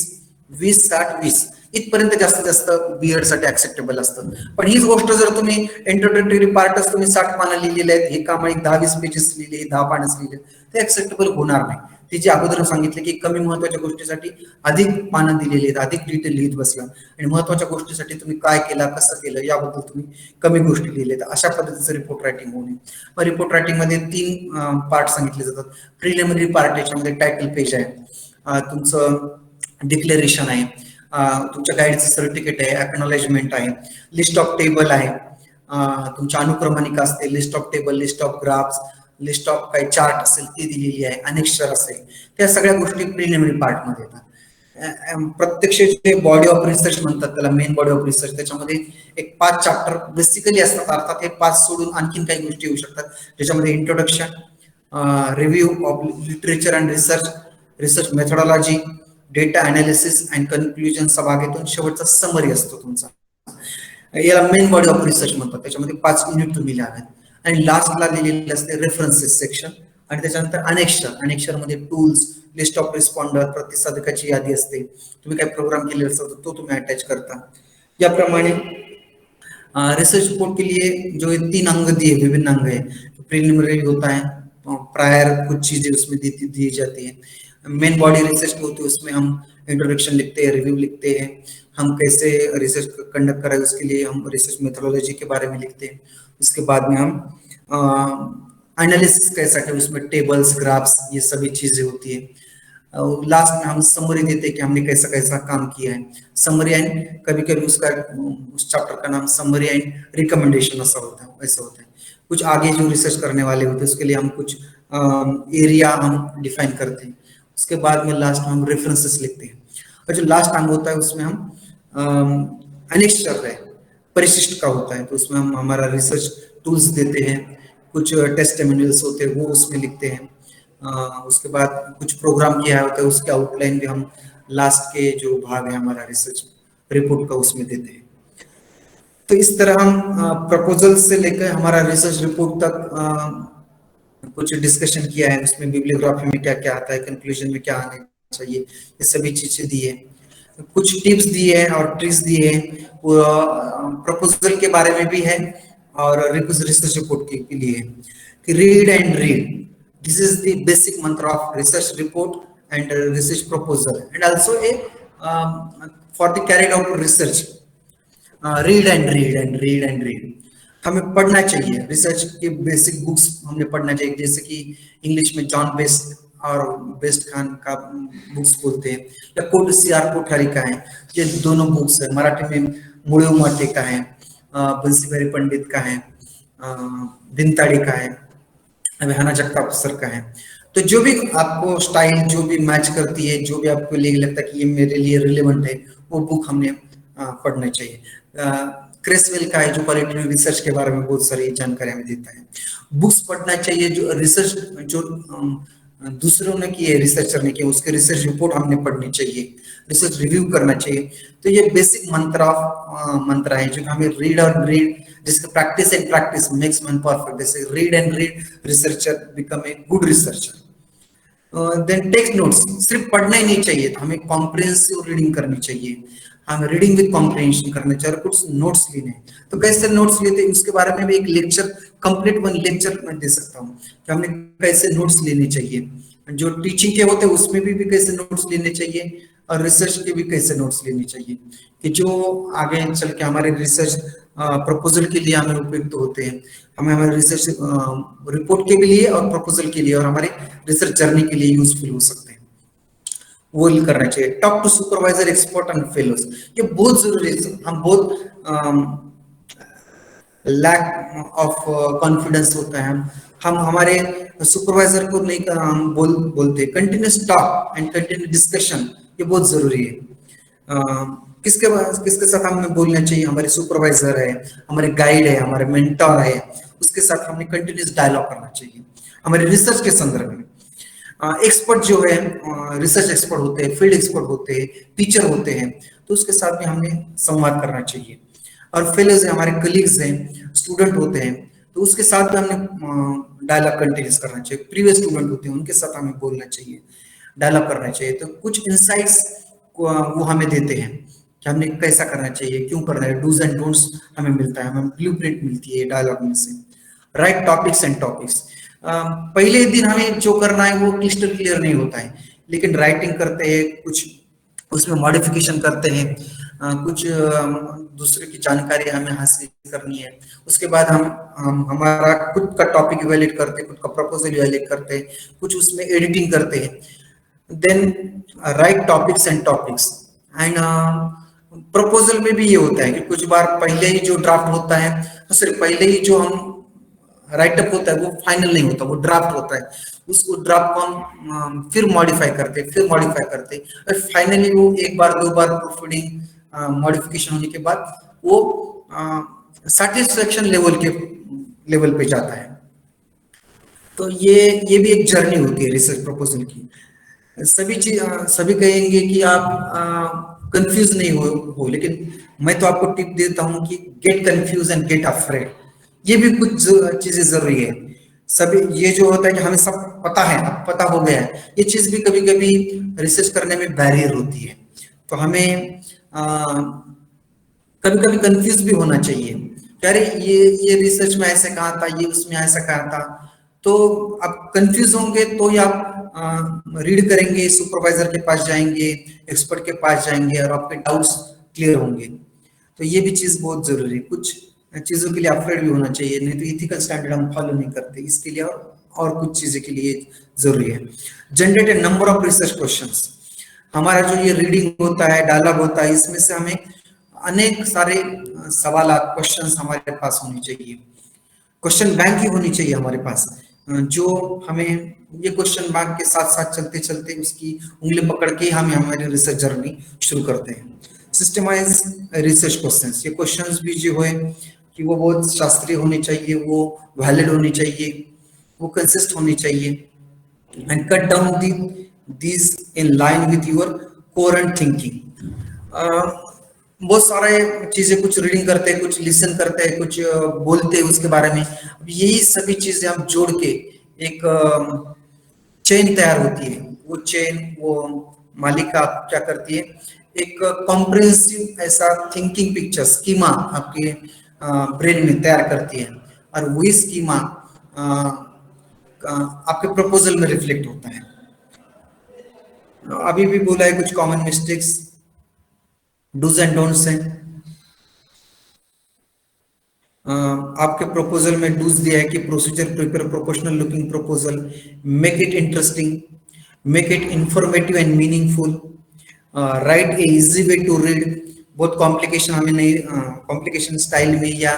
20, 60, 20 इथपर्यंत जास्तीत जास्त बीएड साठी ऍक्सेप्टेबल असतं. पण हीच गोष्ट जर तुम्ही इंट्रोडक्टरी पार्टच तुम्ही 60 पानं लिहिलेले आहेत, हे काम एक 10-20 पेजेस लिहिले, 10 पानच लिहिले, ते ऍक्सेप्टेबल होणार नाही. ती जी अगोदर सांगितले की कमी महत्वाच्या गोष्टीसाठी अधिक पानं दिलेली आहेत, अधिक डिटेल लिहित बसला आणि महत्वाच्या गोष्टीसाठी तुम्ही काय केला, कसं केलं याबद्दल तुम्ही कमी गोष्टी लिहिल्या, अशा पद्धतीचं रिपोर्ट रायटिंग होणे. मग रिपोर्ट रायटिंग मध्ये 3 पार्ट सांगितले जातात. प्रिलिमिनरी पार्ट, याच्यामध्ये टायटल पेज आहे, तुमचं डिक्लेरेशन आहे, तुमच्या गाईडचं सर्टिफिकेट आहे, एक्नॉलेजमेंट आहे, लिस्ट ऑफ टेबल आहे, तुमच्या अनुक्रमणिका असते, list of table, list of graphs, list of काही चार्ट असेल ती दिलेली आहे, अनेक्षर असेल, त्या सगळ्या गोष्टी प्रिलिमिनरी पार्ट मध्ये येतात. प्रत्यक्ष जे बॉडी ऑफ रिसर्च म्हणतात त्याला, मेन बॉडी ऑफ रिसर्च, त्याच्यामध्ये एक 5 चॅप्टर बेसिकली असतात. अर्थात हे 5 सोडून आणखीन काही गोष्टी येऊ शकतात, ज्याच्यामध्ये introduction, review of literature and research, research methodology, data analysis and कन्क्लुजनचा भाग येतो, शेवटचा समरी असतो तुमचा. याला मेन बॉडी ऑफ रिसर्च म्हणतात. त्याच्यामध्ये 5 युनिट तुम्ही लिहावेत आणि लास्टला दिलेले असते रेफरन्सेस सेक्शन आणि त्याच्यानंतर अनेक्षर. अनेक्षर मध्ये टूल्स, लिस्ट ऑफ रिस्पॉन्डर, प्रतिसादकाची यादी असते, तुम्ही काय प्रोग्राम केलेला असतो तो तुम्ही अटॅच करता. याप्रमाणे रिसर्च रिपोर्ट के लिए जो 3 अंग दिए, विभिन्न अंग है, प्रिलिमिनरी होता है, प्रायर कुछ चीजें उसमें दी जाती है, मेन बॉडी रिसर्च होती है उसमें हम इंट्रोडक्शन लिखते हैं, रिव्यू लिखते हैं, हम कैसे रिसर्च कंडक्ट करें उसके लिए हम रिसर्च मेथोडोलॉजी के बारे में लिखते हैं. उसके बाद में हम एनालिसिस कैसा है, उसमें टेबल्स, ग्राफ्स, ये सभी चीजें होती है. लास्ट में हम समरी देते हैं कि हमने कैसा कैसा काम किया है. समरी एंड कभी कभी उसका उस चैप्टर का नाम समरी एंड रिकमेंडेशन ऐसा होता है, ऐसा होता है. कुछ आगे जो रिसर्च करने वाले होते हैं उसके लिए हम कुछ एरिया हम डिफाइन करते हैं. उसके बाद में लास्ट में हम रेफरेंसेस लिखते हैं. और जो लास्ट अंग होता है उसमें हम अनेक्षर है, परिशिष्ट का होता है, तो उसमें हम हमारा रिसर्च टूल्स देते हैं, कुछ टेस्टिमोनियल्स होते हैं वो उसमें लिखते हैं. उसके बाद कुछ प्रोग्राम किया होता है उसके आउटलाइन भी हम लास्ट के जो भाग है हमारा रिसर्च रिपोर्ट का उसमें देते हैं. तो इस तरह हम प्रपोजल से लेकर हमारा रिसर्च रिपोर्ट तक कुछ डिस्कशन किया है. उसमें बिब्लियोग्राफी में क्या क्या आता है, कंक्लूजन में क्या आना चाहिए, ये सभी चीजें दी है. कुछ टिप्स दिए हैं और ट्रिक्स दिए हैं. प्रपोजल के बारे में भी है और रिसर्च रिपोर्ट के लिए है कि read and read, this is the basic mantra of research report and research proposal, and also for the carried out research, read and read and read and read. हमें पढ़ना चाहिए, रिसर्च के बेसिक बुक्स हमने पढ़ना चाहिए, जैसे कि इंग्लिश में जॉन बेस्ट और बेस्ट खान का बुक्स बोलते हैं, या सीआर कोठारी का है, ये दोनों बुक्स है. मराठी में मुळे उमाटे का है, बंसीभाई पंडित का है, दिनताड़ी का है, विहाना जगताप सर का है. तो जो भी आपको स्टाइल जो भी मैच करती है, जो भी आपको लगता है कि ये मेरे लिए रिलेवेंट है, वो बुक हमने पढ़ना चाहिए. क्रेसवेल का है जो क्वालिटेटिव रिसर्च के बारे में बहुत सारी जानकारी हमें देता है. बुक्स पढ़ना चाहिए जो रिसर्च जो दूसरों ने की है, रिसर्चर ने की, उसके रिसर्च रिपोर्ट हमने पढ़नी चाहिए, रिसर्च रिव्यू करना चाहिए. तो ये बेसिक मंत्र है जो हमें रीड और रीड, जिसका practice and practice makes man perfect. जैसे read and read, researcher become a good researcher. Then text notes, सिर्फ पढ़ना ही नहीं चाहिए, हमें कॉम्प्रिहेंसिव रीडिंग करनी चाहिए, हमें रीडिंग विद कॉम्प्रिहेंशन करना चाहिए, और कुछ नोट्स लेने हैं। तो कैसे नोट्स लेते हैं उसके बारे में भी एक लेक्चर, कंप्लीट 1 लेक्चर मैं दे सकता हूँ कि हमने कैसे नोट्स लेने चाहिए, जो टीचिंग के होते हैं उसमें भी कैसे नोट्स लेने चाहिए, और रिसर्च के भी कैसे नोट्स लेने चाहिए, कि जो आगे चल के हमारे रिसर्च प्रपोजल के लिए हमें उपयुक्त होते हैं, हमें हमारे रिसर्च रिपोर्ट के भी लिए और प्रपोजल के लिए और हमारे रिसर्च जर्नी के लिए यूजफुल हो सकते हैं, वो करना चाहिए। Talk to supervisor, expert and fellows, ये बहुत जरूरी है। हम बहुत लैक ऑफ कॉन्फिडेंस होता है, हम हमारे सुपरवाइजर को नहीं बोलते। Continuous talk end continuous discussion, ये बहुत जरूरी है। किसके साथ हमें बोलना चाहिए, हमारे सुपरवाइजर है, हमारे गाइड है, हमारे मेंटर है, उसके साथ हमें कंटिन्यूस डायलॉग करना चाहिए हमारे रिसर्च के संदर्भ में। एक्सपर्ट जो है, रिसर्च एक्सपर्ट होते हैं, फील्ड एक्सपर्ट होते हैं, टीचर होते हैं, तो उसके साथ भी हमने संवाद करना चाहिए। और फेलोज हमारे कलीग्स हैं, स्टूडेंट होते हैं, तो उसके साथ भी हमने डायलॉग कंटिन्यूस करना चाहिए। प्रीवियस स्टूडेंट होते हैं, उनके साथ हमें बोलना चाहिए, डायलॉग करना चाहिए। तो कुछ इंसाइट्स वो हमें देते हैं कि हमने कैसा करना चाहिए, क्यों करना है, डूज एंड डोंट्स हमें मिलता है, हमें ब्लूप्रिंट मिलती है डायलॉग में से। राइट टॉपिक्स एंड टॉपिक्स, पहले दिन हमें जो करना है वो क्लिस्टर क्लियर नहीं होता है, लेकिन राइटिंग करते हैं, कुछ उसमें मॉडिफिकेशन करते हैं, कुछ दूसरे की जानकारी हमें हासिल करनी है, उसके बाद हम हमारा खुद का टॉपिक इवैल्यूएट करते हैं, खुद का प्रपोजल इवैल्यूएट करते हैं, कुछ उसमें एडिटिंग करते हैं। Then write topics and topics and proposal में भी ये होता है कि कुछ बार पहले ही जो ड्राफ्ट होता है, तो सिर्फ पहले ही जो हम राइटअप होता है वो फाइनल नहीं होता, वो ड्राफ्ट होता है, उसको ड्राफ्ट को हम फिर मॉडिफाई करते, और फाइनली वो एक बार दो बार प्रूफरीडिंग मॉडिफिकेशन होने के बाद वो सैटिस्फैक्शन लेवल पे जाता है। तो ये भी एक जर्नी होती है रिसर्च प्रपोजल की। सभी कहेंगे कि आप कंफ्यूज नहीं हो, लेकिन मैं तो आपको टिप देता हूं कि get confuse end gate afraid, ये भी कुछ चीजें जरूरी है। सभी ये जो होता है कि हमें सब पता है, अब पता हो गया है, ये चीज भी कभी कभी रिसर्च करने में बैरियर होती है। तो हमें कभी कभी कंफ्यूज भी होना चाहिए, अरे ये रिसर्च में ऐसे कहा था, ये उसमें ऐसा कहा था। तो आप कंफ्यूज होंगे तो ही आप रीड करेंगे, सुपरवाइजर के पास जाएंगे, एक्सपर्ट के पास जाएंगे, और आपके डाउट्स क्लियर होंगे। तो ये भी चीज बहुत जरूरी है। कुछ चीजों के लिए अफ्रेड भी होना चाहिए, नहीं तो इथिकल स्टैंडर्ड हम फॉलो नहीं करते, इसके लिए और कुछ चीजें के लिए जरूरी है। Generate a number of research questions, हमारा जो ये रीडिंग होता है, डायलॉग होता है, इसमें से हमें अनेक सारे सवाल क्वेश्चंस हमारे पास होने चाहिए, क्वेश्चन बैंक ही होनी चाहिए हमारे पास, जो हमें ये क्वेश्चन बैंक के साथ साथ चलते चलते उसकी उंगली पकड़ के हमें हमारी रिसर्च जर्नी शुरू करते हैं। सिस्टमाइज रिसर्च क्वेश्चंस, ये क्वेश्चंस भी जो है कि वो बहुत शास्त्रीय होने चाहिए, वो वैलिड होने चाहिए, वो कंसिस्ट होने चाहिए, end cut down these in line with your current thinking। बहुत सारे चीजें, कुछ रीडिंग करते हैं, कुछ लिसन करते हैं, कुछ बोलते हैं उसके बारे में। अब यही सभी चीजें हम जोड़ के एक चेन तैयार होती है। वो चेन, वो मालिका क्या करती है, एक कॉम्प्रिहेंसिव ऐसा थिंकिंग पिक्चर स्कीमा आपके ब्रेन में तैयार करती है, और वही स्कीमा आपके प्रपोजल में रिफ्लेक्ट होता है। अभी भी बोला है कुछ common mistakes, dos and don'ts हैं। आपके प्रपोजल में डूज दिया है कि procedure, prepare proportional looking proposal, make it interesting, make it informative and meaningful, write a easy way to read. बहुत कॉम्प्लिकेशन हमें नहीं, कॉम्प्लिकेशन स्टाइल में, या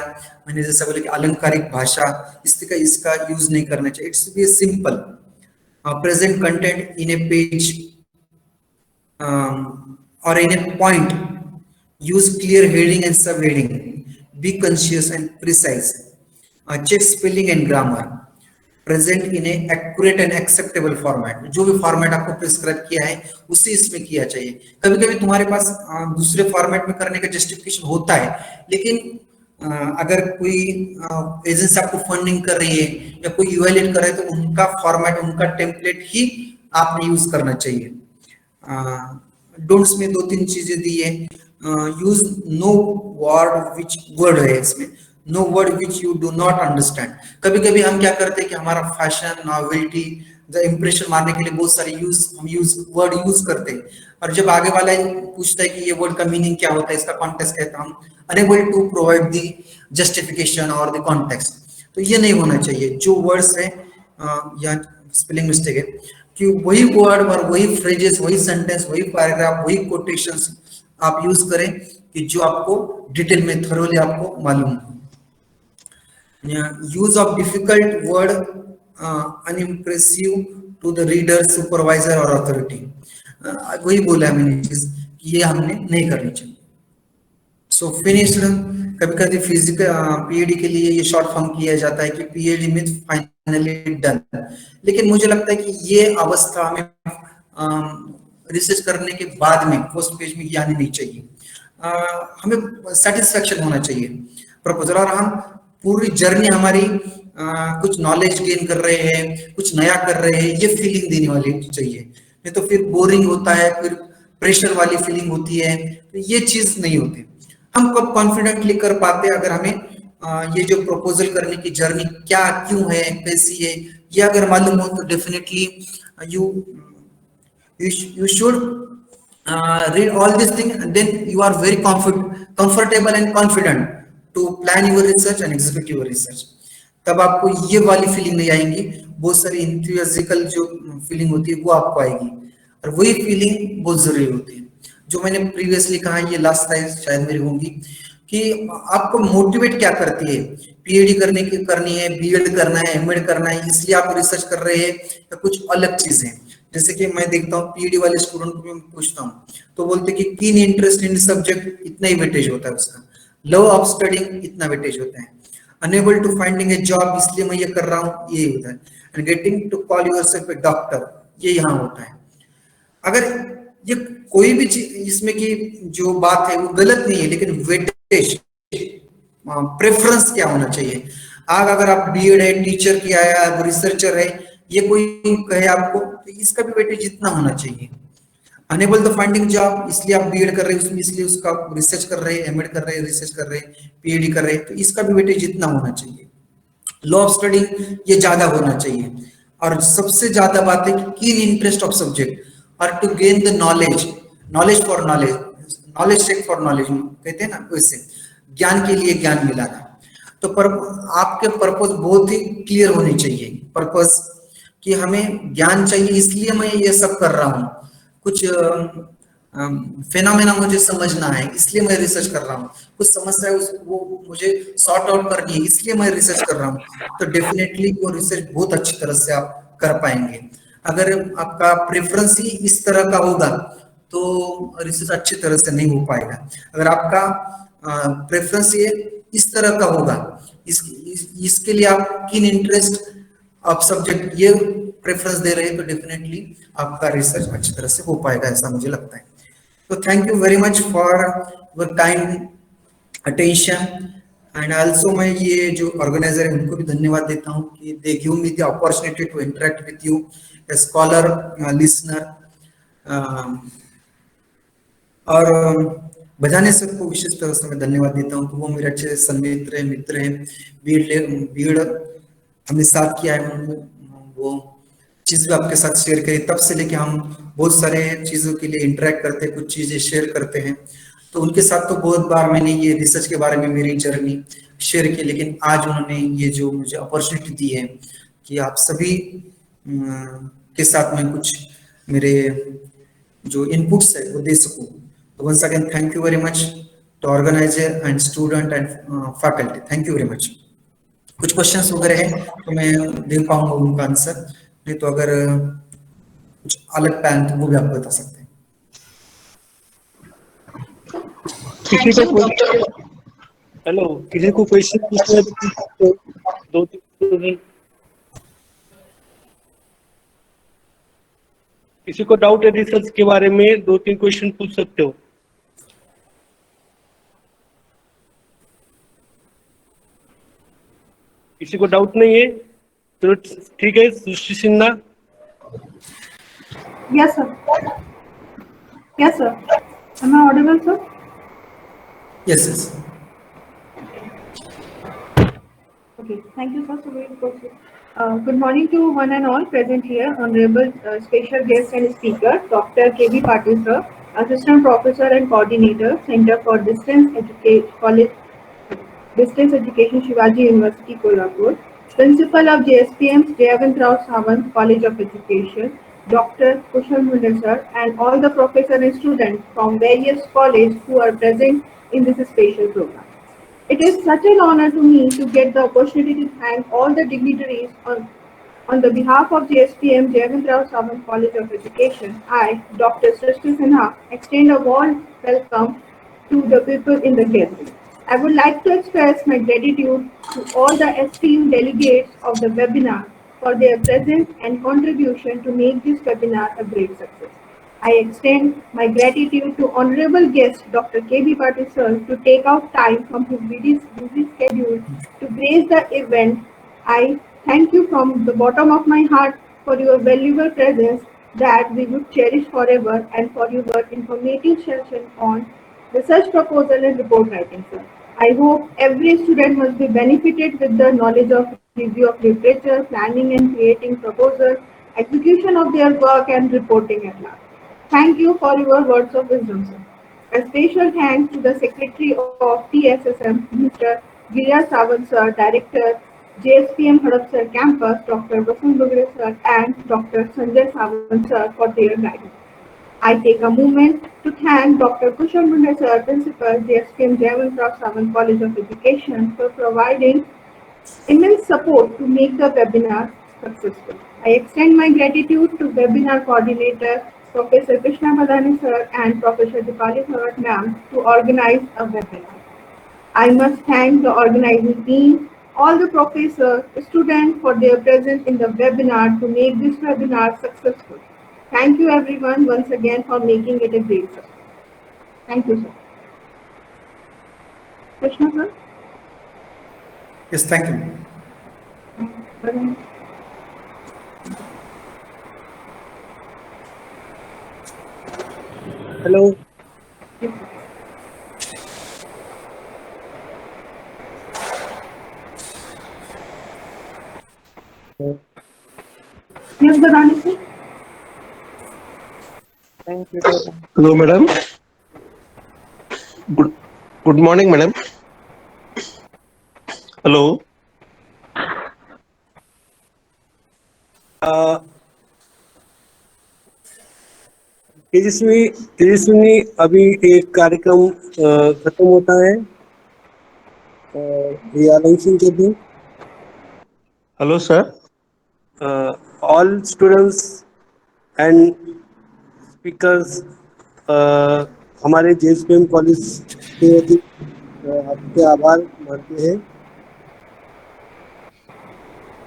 मैंने जैसा बोला कि अलंकारिक भाषा, इसका यूज नहीं करना चाहिए। It's be simple, present content in a page or in a point, use clear heading and subheading, be conscious and precise, check spelling and grammar, present in a accurate and acceptable format। जो भी फॉर्मेट आपको प्रिस्क्राइब किया है उसी इसमें किया चाहिए। कभी कभी तुम्हारे पास दूसरे फॉर्मेट में करने का जस्टिफिकेशन होता है, लेकिन अगर कोई एजेंसी आपको फंडिंग कर रही है या कोई इवैल्यूएट कर रहा है, तो उनका फॉर्मेट, उनका टेम्पलेट ही आपने यूज करना चाहिए। डोंट्स में 2-3 चीजें दी है। यूज नो वर्ड है इसमें, no word which you do not understand. कभी कभी हम क्या करते हैं कि हमारा फैशन, नॉवेल्टी, इंप्रेशन मारने के लिए बहुत सारे वर्ड यूज करते हैं, और जब आगे वाला पूछता है कि ये वर्ड का मीनिंग क्या होता है, इसका कॉन्टेक्स्ट क्या है, तो हम unable to provide the justification और द कॉन्टेक्स्ट। तो ये नहीं होना चाहिए। जो वर्ड्स है या स्पेलिंग मिस्टेक है कि वही वर्ड और वही फ्रेजेस, वही सेंटेंस, वही पैराग्राफ, वही कोटेशंस आप यूज करें कि जो आपको डिटेल में थरोली आपको मालूम हो। Use of difficult word unimpressive to the reader, supervisor और अथॉरिटी। वही बोला है मैंने चीज कि ये हमने नहीं करनी चाहिए। So finished. कभी कभी फिजिकल पीएडी के लिए ये शॉर्ट फॉर्म किया जाता है कि पीएडी मींस फाइनली डन, लेकिन मुझे लगता है कि ये अवस्था में रिसर्च करने के बाद में फर्स्ट पेज में ये आनी नहीं चाहिए। हमें सेटिस्फेक्शन होना चाहिए प्रपोजल, और हम पूरी जर्नी हमारी कुछ नॉलेज गेन कर रहे हैं, कुछ नया कर रहे हैं, ये फीलिंग देने वाली चाहिए। नहीं तो फिर बोरिंग होता है, फिर प्रेशर वाली फीलिंग होती है, तो ये चीज नहीं होती। हम कब कॉन्फिडेंटली कर पाते हैं अगर हमें ये जो प्रपोजल करने की जर्नी क्या क्यों है, कैसी है, ये अगर मालूम हो, तो definitely you should read all this thing, and then you are very comfortable and confident to plan your research and execute your research। तब आपको ये वाली फीलिंग नहीं आएंगी, बहुत सारी इंथुसियास्टिकल जो फीलिंग होती है वो आपको आएगी, और वही फीलिंग बहुत जरूरी होती है। जो मैंने प्रीवियसली कहा, ये लास्ट स्लाइड शायद मेरी होंगी, कि आपको मोटिवेट क्या करती है, पीएचडी करनी है, बीएड करना है, एमएड करना है, इसलिए आप रिसर्च कर रहे हैं, या कुछ अलग चीजें। जैसे कि मैं देखता हूँ पीएचडी वाले स्टूडेंट को मैं पूछता हूँ तो बोलते कि कीन इंटरेस्ट इन सब्जेक्ट, इतना ही वेटेज होता है उसका। लव ऑफ स्टडिंग, इतना वेटेज होता है। Enable to finding a job, इसलिए मैं ये कर रहा हूँ, ये होता है। And getting to call yourself a doctor, ये यहाँ होता है। अगर ये कोई भी चीज इसमें की जो बात है वो गलत नहीं है, लेकिन वेटेज प्रेफरेंस क्या होना चाहिए। अगर आप बीएड है, टीचर किया है, रिसर्चर है, ये कोई कहे आपको, तो इसका भी वेटेज इतना होना चाहिए। अनेबल द फाइंडिंग जॉब, इसलिए आप बीएड कर रहे हैं, इसलिए उसका रिसर्च कर रहे हैं, एमएड कर रहे हैं, रिसर्च कर रहे हैं, पीएचडी कर रहे हैं, तो इसका भी वेटेज इतना होना चाहिए। लॉ ऑफ स्टडिंग, ये ज्यादा होना चाहिए। और सबसे ज्यादा बात है कि कीन इंटरेस्ट ऑफ सब्जेक्ट, और to gain the knowledge, knowledge for knowledge, knowledge sake for knowledge कहते हैं ना, वैसे ज्ञान के लिए ज्ञान मिलाना। तो आपके पर्पस बहुत ही क्लियर होनी चाहिए। पर्पस कि हमें ज्ञान चाहिए, इसलिए मैं ये सब कर रहा हूँ, कुछ फेनोमेना मुझे समझना है, इसलिए मैं रिसर्च कर रहा हूँ, कुछ समस्या है वो मुझे सॉर्ट आउट करनी है, इसलिए मैं रिसर्च कर रहा हूँ, तो डेफिनेटली वो रिसर्च बहुत अच्छी तरह से आप कर पाएंगे। अगर आपका प्रेफरेंस ही इस तरह का होगा तो रिसर्च अच्छी तरह से नहीं हो पाएगा। अगर आपका प्रेफरेंस ये इस तरह का होगा, इसके लिए आप किन इंटरेस्ट ऑफ सब्जेक्ट ये प्रेफरेंस दे रहे हैं, तो डेफिनेटली आपका रिसर्च अच्छी तरह से हो पाएगा, ऐसा मुझे लगता है। तो thank you very much for your time attention, end also मैं ये जो ऑर्गेनाइजर है उनको भी धन्यवाद देता हूँ कि they give me the opportunity to interact with you a scholar, listener. और बजाने सर को विशेष तरह से मैं धन्यवाद देता हूँ, तो वो मेरे अच्छे सन्मित्र मित्र हैं। बीएड हमने साथ किया है, वो चीज भी आपके साथ शेयर करी, तब से लेके हम बहुत सारे चीजों के लिए इंटरेक्ट करते हैं, कुछ चीजें शेयर करते हैं। तो उनके साथ तो बहुत बार मैंने ये रिसर्च के बारे में मेरी जर्नी शेयर की, लेकिन आज उन्होंने ये जो मुझे अपॉर्चुनिटी दी है कि आप सभी के साथ में कुछ मेरे जो इनपुट्स है वो दे सकूं। तो once again thank you very much to organiser and student and faculty, thank you very much. कुछ क्वेश्चंस वगैरह हैं तो मैं दे पाऊंगा उनका आंसर, नहीं तो अगर कुछ अलग प्लान तो वो भी आप बता सकते हैं। हेलो, किसी को क्वेश्चन पूछना है तो 2-3, किसी को डाउट है रिसर्च के बारे में 2-3 क्वेश्चन पूछ सकते हो। किसी को डाउट नहीं है तो ठीक है। सृष्टि Sinha. Yes, sir. Yes, sir. Am I audible, sir? Yes, yes. Okay. Thank you, sir. So we will proceed. Good morning to one and all present here, honorable special guest and speaker, Dr. K.B. Patil, sir, Assistant Professor and Coordinator, Center for Distance Education, College, Distance Education, Shivaji University, Kolhapur, Principal of JSPM, Jayavant Rao Sawant College of Education, Dr. Kushal Munde, sir, and all the professors and students from various colleges who are present in this special program. It is such an honor to me to get the opportunity to thank all the dignitaries on the behalf of JSPM Jayavant Rao Sawant College of Education. I, Dr. Srishti Sinha, extend a warm welcome to the people in the gathering. I would like to express my gratitude to all the esteemed delegates of the webinar for their presence and contribution to make this webinar a great success. I extend my gratitude to Honorable guest Dr. K.B. Patil sir to take out time from his busy schedule to grace the event. I thank you from the bottom of my heart for your valuable presence that we would cherish forever and for your informative session on research proposal and report writing, sir. I hope every student must be benefited with the knowledge of review of literature, planning and creating proposals, execution of their work and reporting at large. Thank you for your words of wisdom, sir. A special thanks to the Secretary of TSSM, Mr. Girya Sawant, sir, Director, JSPM Hadapsar Campus, Dr. Vasant Bugre, sir, and Dr. Sanjay Sawant, sir, for their guidance. I take a moment to thank Dr. Kushal Munde, sir, Principal, JSPM Jayavant Rao Sawant College of Education, for providing immense support to make the webinar successful. I extend my gratitude to webinar coordinator Professor Krishna Badani sir and Professor Dipali Bhagat ma'am to organize a webinar. I must thank the organizing team, all the professors, students for their presence in the webinar to make this webinar successful. Thank you everyone once again for making it a great success. Thank you, sir. Krishna sir? Yes, thank you. Hello. Yes, Badani sir? Thank you. Hello, madam. Good morning, madam. Hello. Tejaswini अभी एक कार्यक्रम खत्म होता है ये अनाउंसिंग कर दूं Hello, sir. all students and speakers हमारे जेएसपीएम कॉलेज के आपके आभार मानते हैं।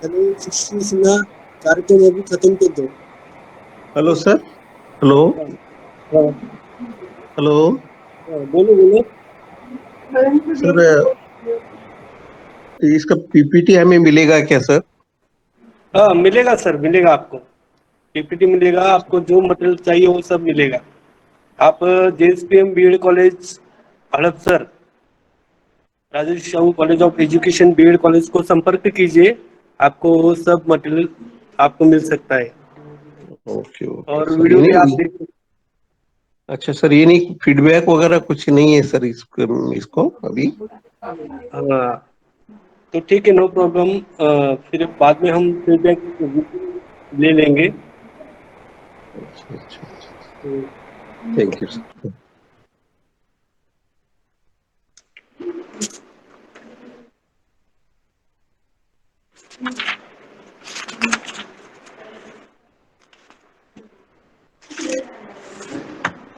हेलो सृष्टि सिन्हा कार्यक्रम अभी खत्म कर दो। Hello, sir. Hello. Hello. बोलो सर इसका पीपीटी हमें मिलेगा क्या सर? हाँ मिलेगा सर, मिलेगा आपको पीपीटी मिलेगा, आपको जो मटेरियल चाहिए वो सब मिलेगा। आप JSPM BEd college Hadapsar Rajesh Shahu college of education BEd college को संपर्क कीजिए, आपको वो सब मटेरियल आपको मिल सकता है। ओके और सर, वीडियो भी आप देख। अच्छा सर, ये नहीं फीडबैक वगैरह कुछ नहीं है सर इसको अभी? हाँ तो ठीक है, नो प्रॉब्लम, फिर बाद में हम फीडबैक ले लेंगे। अच्छा thank you sir.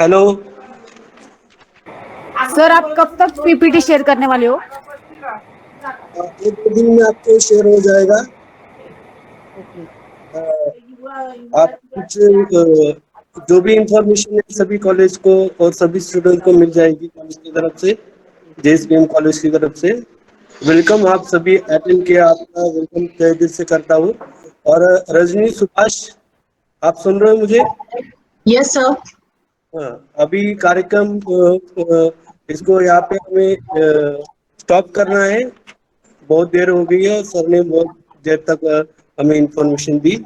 Hello sir, आप कब तक पीपीटी शेयर करने वाले हो? एक दो दिन में आपको शेयर हो जाएगा। आप कुछ जो भी इंफॉर्मेशन है सभी कॉलेज को और सभी स्टूडेंट को मिल जाएगी कॉलेज की तरफ से, जेएसपीएम कॉलेज की तरफ से। वेलकम, आप सभी अटेंड किया, आपका वेलकम तहे दिल से करता हूँ। और रजनी सुभाष आप सुन रहे हो मुझे? Yes, sir. हाँ, अभी कार्यक्रम इसको यहाँ पे हमें स्टॉप करना है। बहुत देर हो गई है, सर ने बहुत देर तक हमें information the.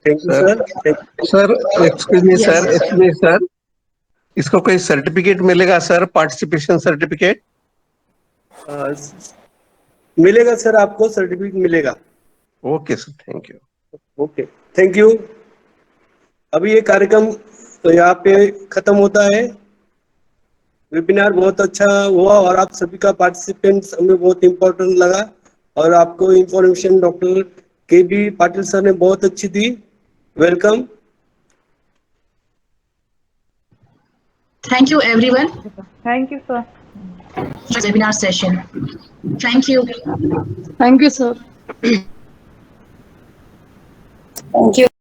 Thank you sir sir. Sir excuse me sir, इसको कोई सर्टिफिकेट मिलेगा सर, पार्टिसिपेशन सर्टिफिकेट? मिलेगा सर, आपको सर्टिफिकेट मिलेगा। Okay sir, thank you. Okay, thank you. अभी ये कार्यक्रम तो यहाँ पे खत्म होता है। वेबिनार बहुत अच्छा हुआ और आप सभी का पार्टिसिपेंट्स हमें बहुत इम्पोर्टेंट लगा और आपको information doctor KB Patil sir ने बहुत अच्छी दी। Welcome. Thank you, everyone, Thank you, sir. for the webinar session. Thank you. Thank you, sir. Thank you.